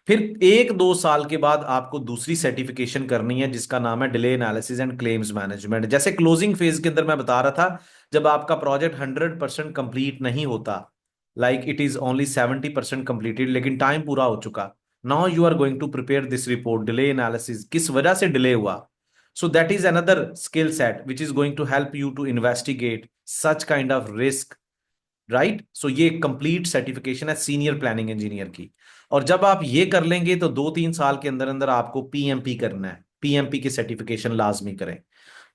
फिर 1-2 साल के बाद आपको दूसरी सर्टिफिकेशन करनी है, जिसका नाम है delay analysis and claims management. जैसे क्लोजिंग फेज के अंदर मैं बता रहा था, जब आपका प्रोजेक्ट 100% कंप्लीट नहीं होता, like it is only 70% completed, लेकिन टाइम पूरा हो चुका, now you are going to prepare this report, delay analysis, किस वजह से डिले हुआ। So that is another skill set which is going to help you to investigate such kind of risk, right. So ये complete certification है senior planning engineer की। और जब आप ये कर लेंगे तो 2-3 साल के अंदर अंदर आपको पीएमपी करना है, पीएमपी की सर्टिफिकेशन लाजमी करें।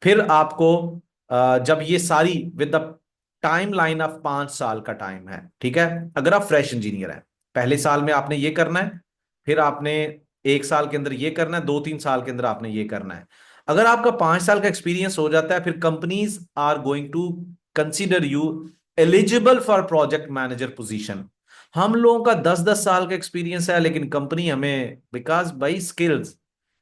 फिर आपको जब ये सारी with the time line of 5 साल का टाइम है, ठीक है। अगर आप फ्रेश इंजीनियर हैं, पहले साल में आपने ये करना है, फिर आपने 1 साल के अंदर ये करना है, 2-3 साल के अंदर आपने ये करना है। अगर आपका 5 साल का एक्सपीरियंस हो जाता है, फिर companies are going to consider you eligible for project manager position. हम लोगों का 10-10 साल का एक्सपीरियंस है, लेकिन कंपनी हमें बिकॉज बाई स्किल्स,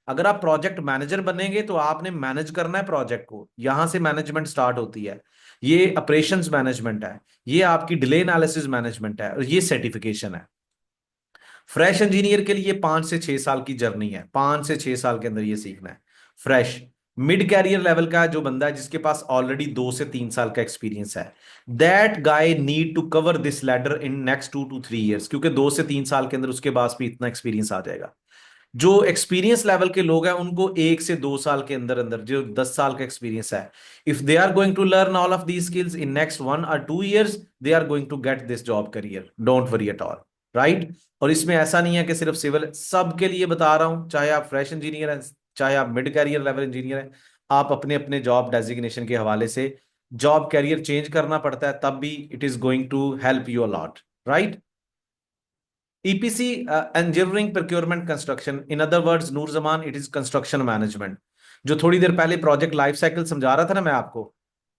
अगर आप प्रोजेक्ट मैनेजर बनेंगे तो आपने मैनेज करना है प्रोजेक्ट को, यहां से मैनेजमेंट स्टार्ट होती है। ये ऑपरेशंस मैनेजमेंट है, ये आपकी डिले एनालिसिस मैनेजमेंट है, और ये सर्टिफिकेशन है। फ्रेश इंजीनियर के लिए 5 से 6 साल की जर्नी है, 5 से 6 साल के अंदर ये सीखना है फ्रेश। मिड कैरियर लेवल का जो बंदा है जिसके पास ऑलरेडी 2 से 3 साल का एक्सपीरियंस है, that guy need to cover this ladder in next 2 to 3 years, क्योंकि 2 से 3 साल के अंदर उसके पास भी इतना एक्सपीरियंस आ जाएगा। जो एक्सपीरियंस लेवल के लोग हैं उनको 1 से 2 साल के अंदर अंदर, जो 10 साल का एक्सपीरियंस है, if they are going to learn all of these skills in next 1 or 2 years, they are going to get this job career, don't worry at all, right. और इसमें ऐसा नहीं है कि सिर्फ सिविल, सबके लिए बता रहा हूं, चाहे आप फ्रेश इंजीनियर हैं, चाहे आप मिड कैरियर लेवल इंजीनियर हैं, आप अपने अपने जॉब डेजिग्नेशन के हवाले से जॉब कैरियर चेंज करना पड़ता है, तब भी it is going to help you अलॉट, lot. EPC, engineering procurement construction, in other words Noor Zaman, it is construction management. जो थोड़ी देर पहले प्रोजेक्ट लाइफ साइकिल समझा रहा था ना मैं आपको,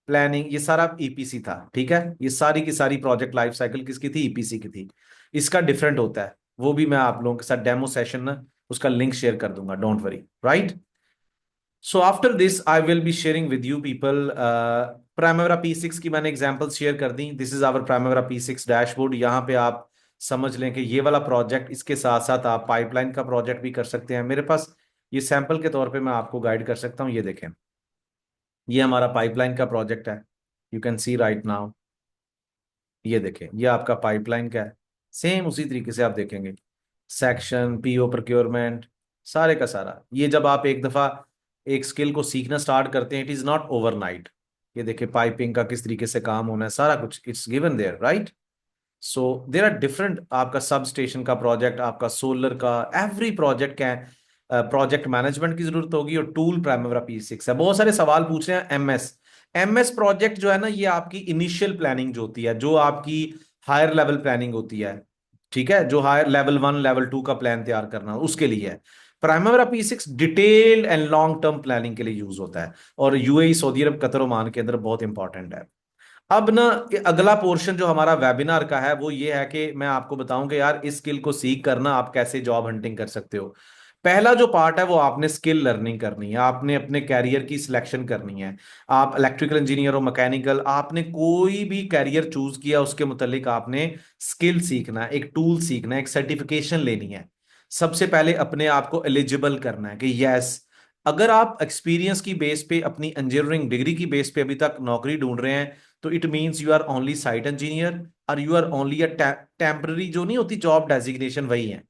प्लानिंग, ये सारा ईपीसी था, ठीक है। ये सारी की सारी प्रोजेक्ट लाइफ साइकिल किसकी थी? ईपीसी की थी। इसका डिफरेंट होता है, वो भी मैं आप लोगों के साथ डेमो सेशन ना, उसका लिंक शेयर कर दूंगा, don't worry, right. So after this I will be sharing with you people Primavera P6 की मैंने एग्जांपल शेयर कर दी। This is our Primavera P6 dashboard. यहाँ पे आप समझ लें कि ये वाला प्रोजेक्ट, इसके साथ साथ आप पाइपलाइन का प्रोजेक्ट भी कर सकते हैं। मेरे पास ये सैंपल के तौर पे मैं आपको गाइड कर सकता हूँ। ये देखें, ये हमारा पाइपलाइन का प्रोजेक्ट है, you can see right now. ये देखें, ये आपका पाइपलाइन का है, सेम उसी तरीके से आप देखेंगे, सेक्शन, पीओ, प्रोक्योरमेंट, सारे का सारा। ये जब आप एक दफा एक स्किल को सीखना स्टार्ट करते हैं, इट इज नॉट ओवरनाइट। ये देखिए पाइपिंग का किस तरीके से काम होना है, सारा कुछ it's given there, right. So there are different, आपका सब स्टेशन का प्रोजेक्ट, आपका सोलर का, एवरी प्रोजेक्ट का प्रोजेक्ट मैनेजमेंट की जरूरत होगी। और टूल प्राइमेरा P6 है। बहुत सारे सवाल पूछ रहे हैं। एमएस प्रोजेक्ट जो है ना, ये आपकी इनिशियल प्लानिंग जो होती है, जो आपकी हायर लेवल प्लानिंग होती है, ठीक है, जो हायर लेवल 1 लेवल 2 का प्लान तैयार करना, उसके लिए है। प्राइमेरा P6 detail and long term planning के लिए यूज होता है, और यूएई, सऊदी अरब, कतर, ओमान के अंदर बहुत इंपॉर्टेंट है। अब ना ये अगला पोर्शन जो हमारा वेबिनार का है वो ये है कि मैं आपको बताऊं कि यार इस स्किल को सीख करना आप कैसे जॉब हंटिंग कर सकते हो। पहला जो पार्ट है वो आपने स्किल लर्निंग करनी है, आपने अपने कैरियर की सिलेक्शन करनी है। आप इलेक्ट्रिकल इंजीनियर हो, मैकेनिकल, आपने कोई भी कैरियर चूज किया, उसके मुतालिक आपने स्किल सीखना है, एक टूल सीखना है, एक सर्टिफिकेशन लेनी है। सबसे पहले अपने आप को एलिजिबल करना है कि यस, अगर आप एक्सपीरियंस की बेस पे, अपनी इंजीनियरिंग डिग्री की बेस पे अभी तक नौकरी ढूंढ रहे हैं, तो it means you are only site engineer, और you are only a temporary, जो नहीं होती जॉब डेजिग्नेशन, वही है।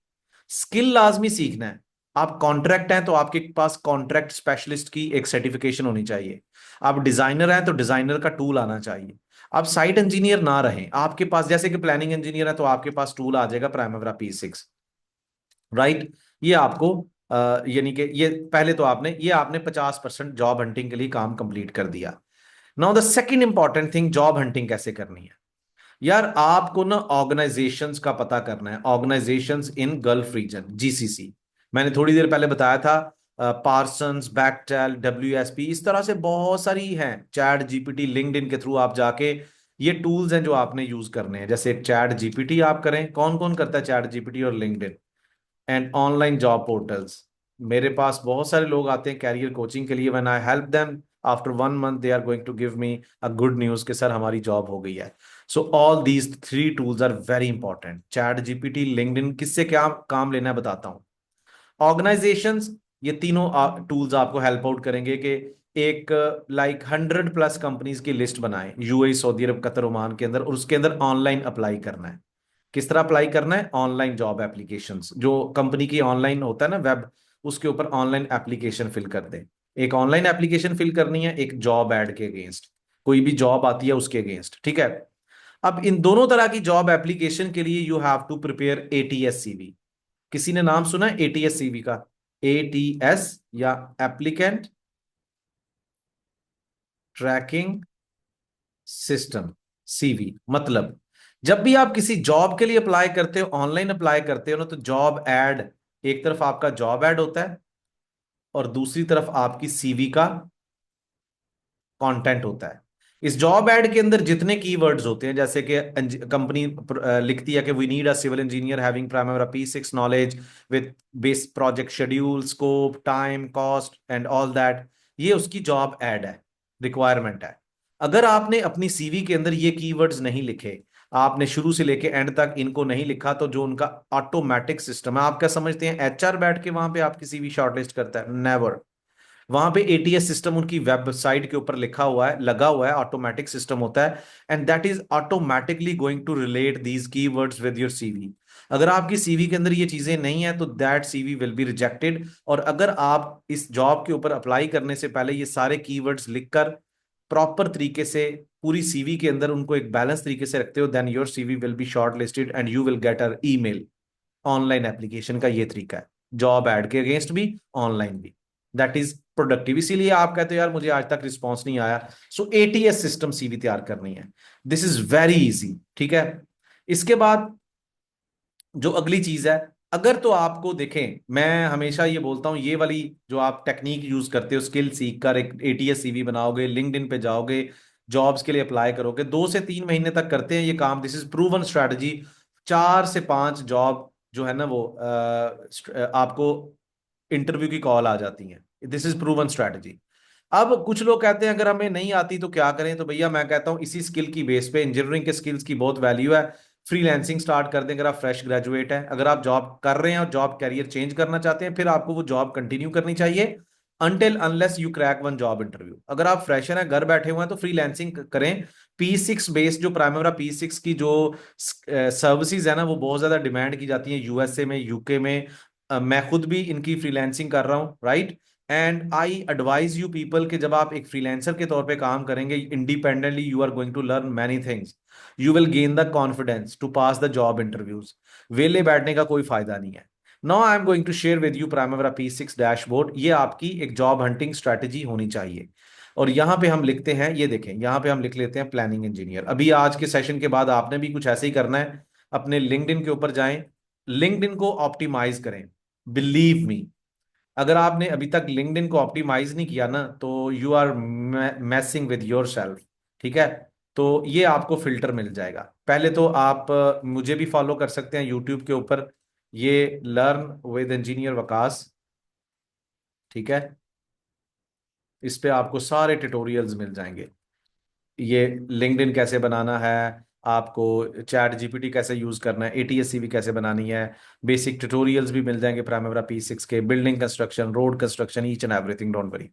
स्किल लाजमी सीखना है। आप कॉन्ट्रैक्ट हैं तो आपके पास कॉन्ट्रैक्ट स्पेशलिस्ट की एक सर्टिफिकेशन होनी चाहिए। आप डिजाइनर हैं तो डिजाइनर का टूल आना चाहिए। आप साइट इंजीनियर ना रहें, आपके पास जैसे कि प्लानिंग इंजीनियर है तो आपके पास टूल आ जाएगा प्राइमेरा P6, राइट। ये आपको यानी कि ये पहले तो आपने 50% जॉब हंटिंग के लिए काम कंप्लीट कर दिया। Now the second important thing, job hunting कैसे करनी है। यार आपको ना ऑर्गेनाइजेशंस का पता करना है, organisations in gulf region, GCC। मैंने थोड़ी देर पहले बताया था, पार्सन्स, बैक्टेल, WSP, इस तरह से बहुत सारी हैं। चैट जीपीटी, लिंक्डइन के थ्रू आप जाके, ये टूल्स हैं जो आपने यूज करने हैं। जैसे चैट जीपीटी आप करें, कौन कौन करता है चैट जीपीटी और LinkedIn, and online job portals. मेरे पास बहुत सारे लोग आते हैं कैरियर कोचिंग के लिए, when I help them, after 1 month they are going to give me a good news कि सर हमारी जॉब हो गई है। So all these 3 tools are very important, ChatGPT, LinkedIn. किससे क्या काम लेना है बताता हूँ। ऑर्गेनाइजेशंस, ये तीनों टूल्स आपको हेल्प आउट करेंगे कि एक लाइक 100+ कंपनीज की लिस्ट बनाएं, यूएई, सऊदी अरब, कतर, ओमान के अंदर, और उसके अंदर ऑनलाइन अप्लाई करना है। किस तरह अप्लाई करना है? ऑनलाइन जॉब एप्लीकेशंस, जो कंपनी की ऑनलाइन होता है ना वेब, उसके ऊपर ऑनलाइन एप्लीकेशन फिल कर दें। एक ऑनलाइन एप्लीकेशन फिल करनी है, एक जॉब एड के अगेंस्ट, कोई भी जॉब आती है उसके अगेंस्ट, ठीक है। अब इन दोनों तरह की जॉब एप्लीकेशन के लिए you have to prepare ATS CV. किसी ने नाम सुना है एटीएस सीवी का? एटीएस या एप्लीकेंट ट्रैकिंग सिस्टम, सीवी। मतलब जब भी आप किसी जॉब के लिए अप्लाई करते हो, ऑनलाइन अप्लाई करते हो ना, तो जॉब एड, एक तरफ आपका जॉब एड होता है और दूसरी तरफ आपकी सीवी का कंटेंट होता है। इस जॉब एड के अंदर जितने कीवर्ड्स होते हैं, जैसे कि कंपनी लिखती है कि we need a civil engineer having primary P6 knowledge with base project schedule, scope, time, cost and all that, ये उसकी जॉब एड है, रिक्वायरमेंट है। अगर आपने अपनी सीवी के अंदर ये कीवर्ड्स नहीं लिखे, आपने शुरू से लेके एंड तक इनको नहीं लिखा, तो जो उनका ऑटोमेटिक सिस्टम है, आप क्या समझते हैं एचआर बैठ के वहां पे आपकी सीवी शॉर्टलिस्ट करता है? नेवर। वहां पे एटीएस सिस्टम उनकी वेबसाइट के ऊपर लिखा हुआ है, लगा हुआ है, ऑटोमेटिक सिस्टम होता है, and that is automatically going to relate these keywords with your CV. अगर आपकी सीवी के अंदर ये चीजें नहीं है तो that CV will be rejected. और अगर आप इस जॉब के ऊपर अप्लाई करने से पहले ये सारे कीवर्ड्स लिखकर प्रॉपर तरीके से पूरी सीवी के अंदर उनको एक बैलेंस तरीके से रखते हो, then your CV will be short listed and you will get a email. Online application का ये तरीका है, जॉब एड के अगेंस्ट भी, ऑनलाइन भी। That is productive. इसीलिए आप कहते हो यार मुझे आज तक रिस्पॉन्स नहीं आया। सो एटीएस सिस्टम सीवी तैयार करनी है, दिस इज वेरी इजी। ठीक है। इसके बाद जो अगली चीज है, अगर तो आपको देखें, मैं हमेशा ये बोलता हूं, ये वाली जो आप टेक्निक यूज करते हो, स्किल सीख कर एक एटीएस सीवी बनाओगे, लिंक्डइन पे जाओगे, जॉब्स के लिए अप्लाई करोगे, 2 से 3 महीने तक करते हैं ये काम, दिस इज प्रूवन स्ट्रैटेजी। 4 से 5 जॉब जो है ना वो आपको इंटरव्यू की कॉल आ जाती है, दिस इज प्रूवन स्ट्रैटेजी। अब कुछ लोग कहते हैं अगर हमें नहीं आती तो क्या करें? तो भैया मैं कहता हूं इसी स्किल की बेस पे, इंजीनियरिंग के स्किल्स की बहुत वैल्यू है, फ्रीलैंसिंग स्टार्ट कर दें। अगर आप फ्रेश ग्रेजुएट हैं, अगर आप जॉब कर रहे हैं और जॉब कैरियर चेंज करना चाहते हैं, फिर आपको वो जॉब कंटिन्यू करनी चाहिए until unless you crack one job interview. अगर आप फ्रेशर हैं, घर बैठे हुए हैं, तो फ्रीलैंसिंग करें। P6 बेस्ड जो प्राइमरी P6 की जो सर्विसेज है ना, वो बहुत ज्यादा डिमांड की जाती है यूएसए में, यूके में। मैं खुद भी इनकी फ्रीलैंसिंग कर रहा हूँ, right. And I advise you people कि जब आप एक फ्रीलैंसर के तौर पे काम करेंगे independently, you are going to learn many things, you will gain the confidence to pass the job interviews. वेले बैठने का कोई फायदा नहीं है। Now I am going to share with you primary P6 dashboard. ये आपकी एक जॉब हंटिंग स्ट्रेटेजी होनी चाहिए। और यहां पे हम लिखते हैं, ये देखें, यहां पे हम लिख लेते हैं प्लानिंग इंजीनियर। अभी आज के सेशन के बाद आपने भी कुछ ऐसे ही करना है, अपने लिंक्डइन के ऊपर जाएं, लिंक्डइन को ऑप्टिमाइज करें। बिलीव मी, अगर आपने अभी तक लिंक्डइन को ऑप्टिमाइज नहीं किया ना, तो you are messing with yourself. ठीक है। तो ये आपको फिल्टर मिल जाएगा। पहले तो आप मुझे भी फॉलो कर सकते हैं यूट्यूब के ऊपर, ये लर्न विद इंजीनियर वकास। ठीक है। इस पे आपको सारे ट्यूटोरियल्स मिल जाएंगे। ये लिंक्डइन कैसे बनाना है, आपको चैट जीपीटी कैसे यूज करना है, एटीएस सीवी कैसे बनानी है, बेसिक ट्यूटोरियल्स भी मिल जाएंगे प्राइमरी P6 के, building construction, road construction, each and everything, don't worry.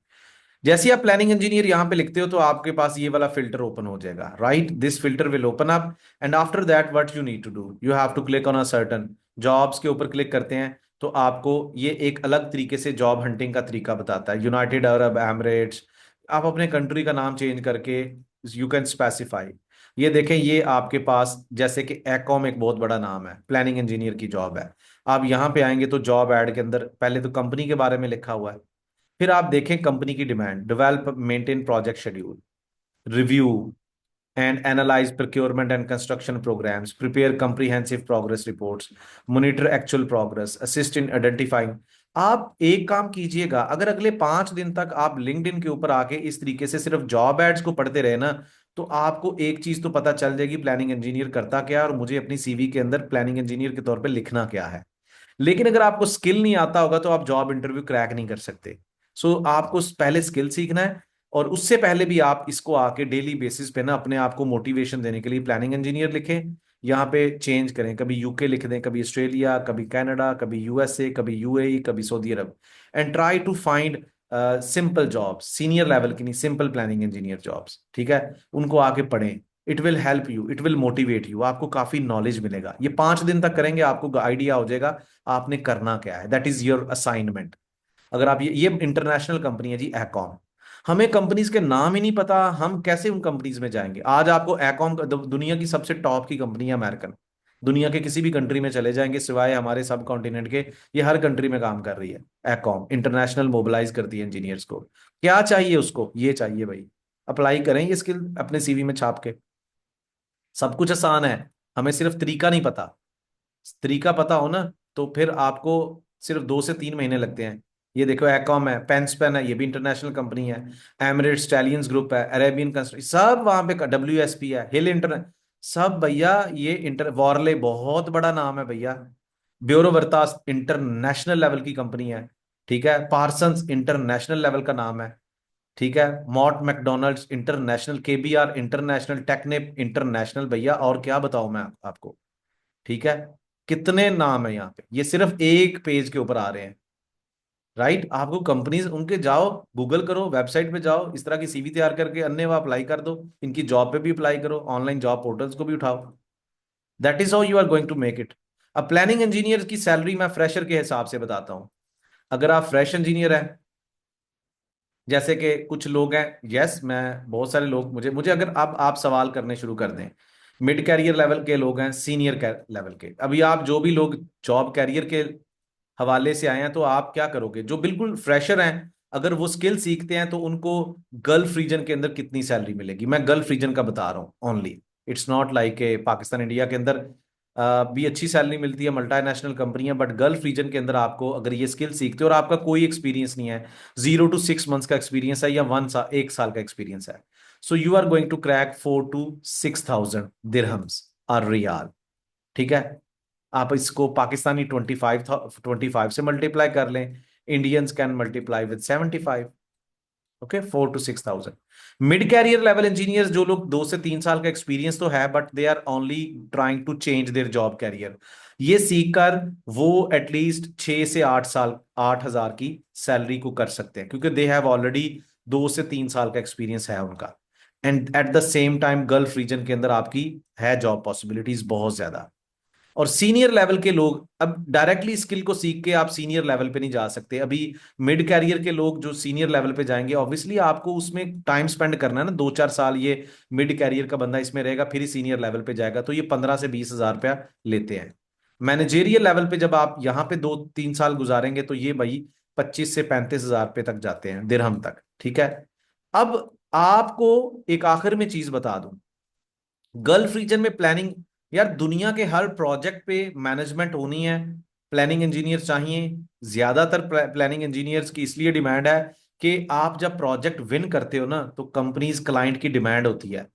जैसे ही आप प्लानिंग इंजीनियर यहां पे लिखते हो, तो आपके पास ये वाला फिल्टर ओपन हो जाएगा, right. This filter will open up and after that what you need to do, you have to click on a certain jobs के ऊपर क्लिक करते हैं, तो आपको ये एक अलग तरीके से जॉब हंटिंग का तरीका बताता है। यूनाइटेड अरब एमिरेट्स, आप अपने कंट्री का नाम चेंज करके यू कैन स्पेसिफाई। ये देखें, ये आपके पास जैसे कि एकॉम एक बहुत बड़ा नाम है, प्लानिंग इंजीनियर की जॉब है। आप यहां पे आएंगे तो जॉब एड के अंदर पहले तो कंपनी के बारे में लिखा हुआ है, फिर आप देखें कंपनी की demand, develop maintain project schedule, review and analyse procurement and construction programmes, prepare comprehensive progress reports, monitor actual progress, assist in identifying. आप एक काम कीजिएगा, अगर अगले 5 दिन तक आप लिंक्डइन के ऊपर आके इस तरीके से सिर्फ जॉब एड्स को पढ़ते रहे ना, तो आपको एक चीज तो पता चल जाएगी प्लानिंग इंजीनियर करता क्या है, और मुझे अपनी सीवी के अंदर प्लानिंग इंजीनियर के तौर पे लिखना क्या है। लेकिन अगर आपको स्किल नहीं आता होगा, तो आप जॉब इंटरव्यू क्रैक नहीं कर सकते। सो आपको पहले स्किल सीखना है, और उससे पहले भी आप इसको आके डेली बेसिस पे ना अपने आप को मोटिवेशन देने के लिए प्लानिंग इंजीनियर लिखें। यहाँ पे चेंज करें, कभी यूके लिख दें, कभी ऑस्ट्रेलिया, कभी कनाडा, कभी यूएसए, कभी यूएई, कभी सऊदी अरब, and try to find simple jobs, senior level की नहीं, सिंपल प्लानिंग इंजीनियर जॉब्स। ठीक है। उनको आके पढ़ें, it will help you, it will motivate you, आपको काफी नॉलेज मिलेगा। ये 5 दिन तक करेंगे, आपको आइडिया हो जाएगा आपने करना क्या है, दैट इज योर असाइनमेंट। अगर आप ये इंटरनेशनल कंपनी है जी, एकॉम। हमें कंपनीज के नाम ही नहीं पता, हम कैसे उन कंपनीज में जाएंगे? आज आपको एकॉम दुनिया की सबसे टॉप की कंपनी है अमेरिकन, दुनिया के किसी भी कंट्री में चले जाएंगे सिवाय हमारे सब कॉन्टिनेंट के, ये हर कंट्री में काम कर रही है। एकॉम इंटरनेशनल मोबिलाइज करती है इंजीनियर्स को। क्या चाहिए उसको? ये चाहिए भाई, अप्लाई करें ये स्किल अपने सीवी में छाप के। सब कुछ आसान है, हमें सिर्फ तरीका नहीं पता। तरीका पता हो ना, तो फिर आपको सिर्फ 2 से 3 महीने लगते हैं। ये देखो एकॉम है, पेन है, ये भी इंटरनेशनल कंपनी है। एमिरेट्स, स्टैलियंस ग्रुप है, अरेबियन कंस्ट्रक्शन, सब वहां पे, WSP है, हिल इंटर, सब भैया। ये इंटर वॉरले बहुत बड़ा नाम है भैया। ब्यूरो वर्तास इंटरनेशनल लेवल की कंपनी है। ठीक है, पार्सन्स इंटरनेशनल लेवल का नाम है। ठीक है, Mott MacDonald's International, KBR International, Technip International, भैया और क्या बताऊं मैं आपको। ठीक है, कितने नाम है यहाँ पे, ये सिर्फ एक पेज के ऊपर आ रहे हैं। राइट, आपको कंपनीज उनके जाओ, गूगल करो, वेबसाइट पे जाओ, इस तरह की सीवी तैयार करके अन्य अप्लाई कर दो, इनकी जॉब पे भी अप्लाई करो, ऑनलाइन जॉब पोर्टल्स को भी उठाओ। That is how you are going to make it. अब प्लानिंग इंजीनियर की सैलरी मैं फ्रेशर के हिसाब से बताता हूँ। अगर आप फ्रेश इंजीनियर हैं, जैसे कि कुछ लोग हैं, यस मैं, बहुत सारे लोग, मुझे मुझे अगर आप सवाल करने शुरू कर दें, मिड कैरियर लेवल के लोग हैं, सीनियर लेवल के, अभी आप जो भी लोग जॉब कैरियर के हवाले से आए हैं, तो आप क्या करोगे? जो बिल्कुल फ्रेशर हैं, अगर वो स्किल सीखते हैं तो उनको गल्फ रीजन के अंदर कितनी सैलरी मिलेगी? मैं गल्फ रीजन का बता रहा हूँ only, it's not like a Pakistan India के अंदर भी अच्छी सैलरी मिलती है, मल्टीनेशनल कंपनी है, बट गल्फ रीजन के अंदर आपको अगर ये स्किल सीखते हो और आपका कोई एक्सपीरियंस नहीं है, 0 to 6 मंथ्स का एक्सपीरियंस है या 1 साल का एक्सपीरियंस है, so you are going to crack 4 to 6 thousand dirhams और रियाल। ठीक है, आप इसको पाकिस्तानी 25 से मल्टीप्लाई कर लें, Indians can multiply with 75। Okay, 4 to 6 thousand। Mid career level engineers, जो लोग 2 से 3 साल का एक्सपीरियंस तो है, but they are only trying to change their job career, ये सीखकर वो एटलीस्ट 6 से 8 साल, 8,000 की सैलरी को कर सकते हैं, क्योंकि दे हैव ऑलरेडी 2 से 3 साल का एक्सपीरियंस है उनका। And at the same time Gulf region के अंदर आपकी है जॉब पॉसिबिलिटीज बहुत ज्यादा। और सीनियर लेवल के लोग, अब डायरेक्टली स्किल को सीख के आप सीनियर लेवल पे नहीं जा सकते। अभी मिड कैरियर के लोग जो सीनियर लेवल पे जाएंगे, ऑब्वियसली आपको उसमें टाइम स्पेंड करना है ना, 2-4 साल ये मिड कैरियर का बंदा इसमें रहेगा, फिर ही सीनियर लेवल पे जाएगा, तो ये 15 से 20 हजार रुपया लेते हैं। मैनेजेरियल लेवल पे जब आप यहाँ पे 2-3 साल गुजारेंगे, तो ये भाई 25 से 35 हजार रुपये तक जाते हैं, दिरहम तक। ठीक है, अब आपको एक आखिर में चीज बता दूं, गल्फ रीजन में प्लानिंग, यार दुनिया के हर प्रोजेक्ट पे मैनेजमेंट होनी है, प्लानिंग इंजीनियर चाहिए। ज्यादातर प्लानिंग इंजीनियर्स की इसलिए डिमांड है कि आप जब प्रोजेक्ट विन करते हो ना, तो कंपनीज, क्लाइंट की डिमांड होती है,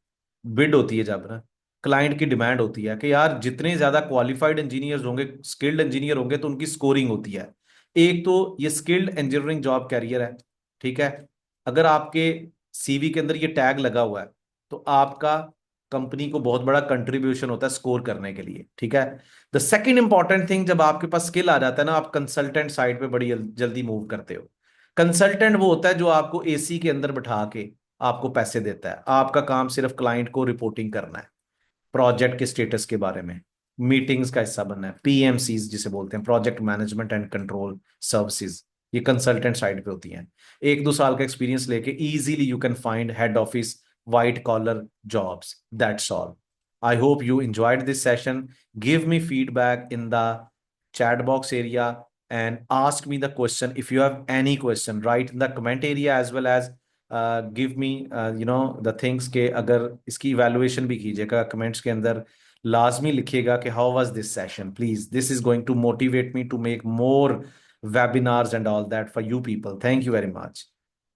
बिड होती है जब ना, क्लाइंट की डिमांड होती है कि यार जितने ज्यादा क्वालिफाइड इंजीनियर्स होंगे, स्किल्ड इंजीनियर होंगे, तो उनकी स्कोरिंग होती है। एक तो ये स्किल्ड इंजीनियरिंग जॉब कैरियर है। ठीक है, अगर आपके सीवी के अंदर ये टैग लगा हुआ है, तो आपका कंपनी को बहुत बड़ा कंट्रीब्यूशन होता है स्कोर करने के लिए। ठीक है, द सेकंड इंपॉर्टेंट थिंग, जब आपके पास स्किल आ जाता है ना, आप कंसल्टेंट साइड पे बड़ी जल्दी मूव करते हो। कंसल्टेंट वो होता है जो आपको AC के अंदर बैठा के आपको पैसे देता है, आपका काम सिर्फ क्लाइंट को रिपोर्टिंग करना है, प्रोजेक्ट के स्टेटस के बारे में, मीटिंग्स का हिस्सा बनना है, PMCs जिसे बोलते हैं, project management and control services, ये कंसल्टेंट साइड पे होती हैं। 1-2 साल का एक्सपीरियंस लेके easily you can find head office white collar jobs. That's all. I hope you enjoyed this session. Give me feedback in the chat box area and ask me the question. If you have any question, write in the comment area as well as give me the things के अगर इसकी evaluation भी कीजिएगा comments के अंदर, लाजमी लिखिएगा कि how was this session, please. This is going to motivate me to make more webinars and all that for you people. Thank you very much.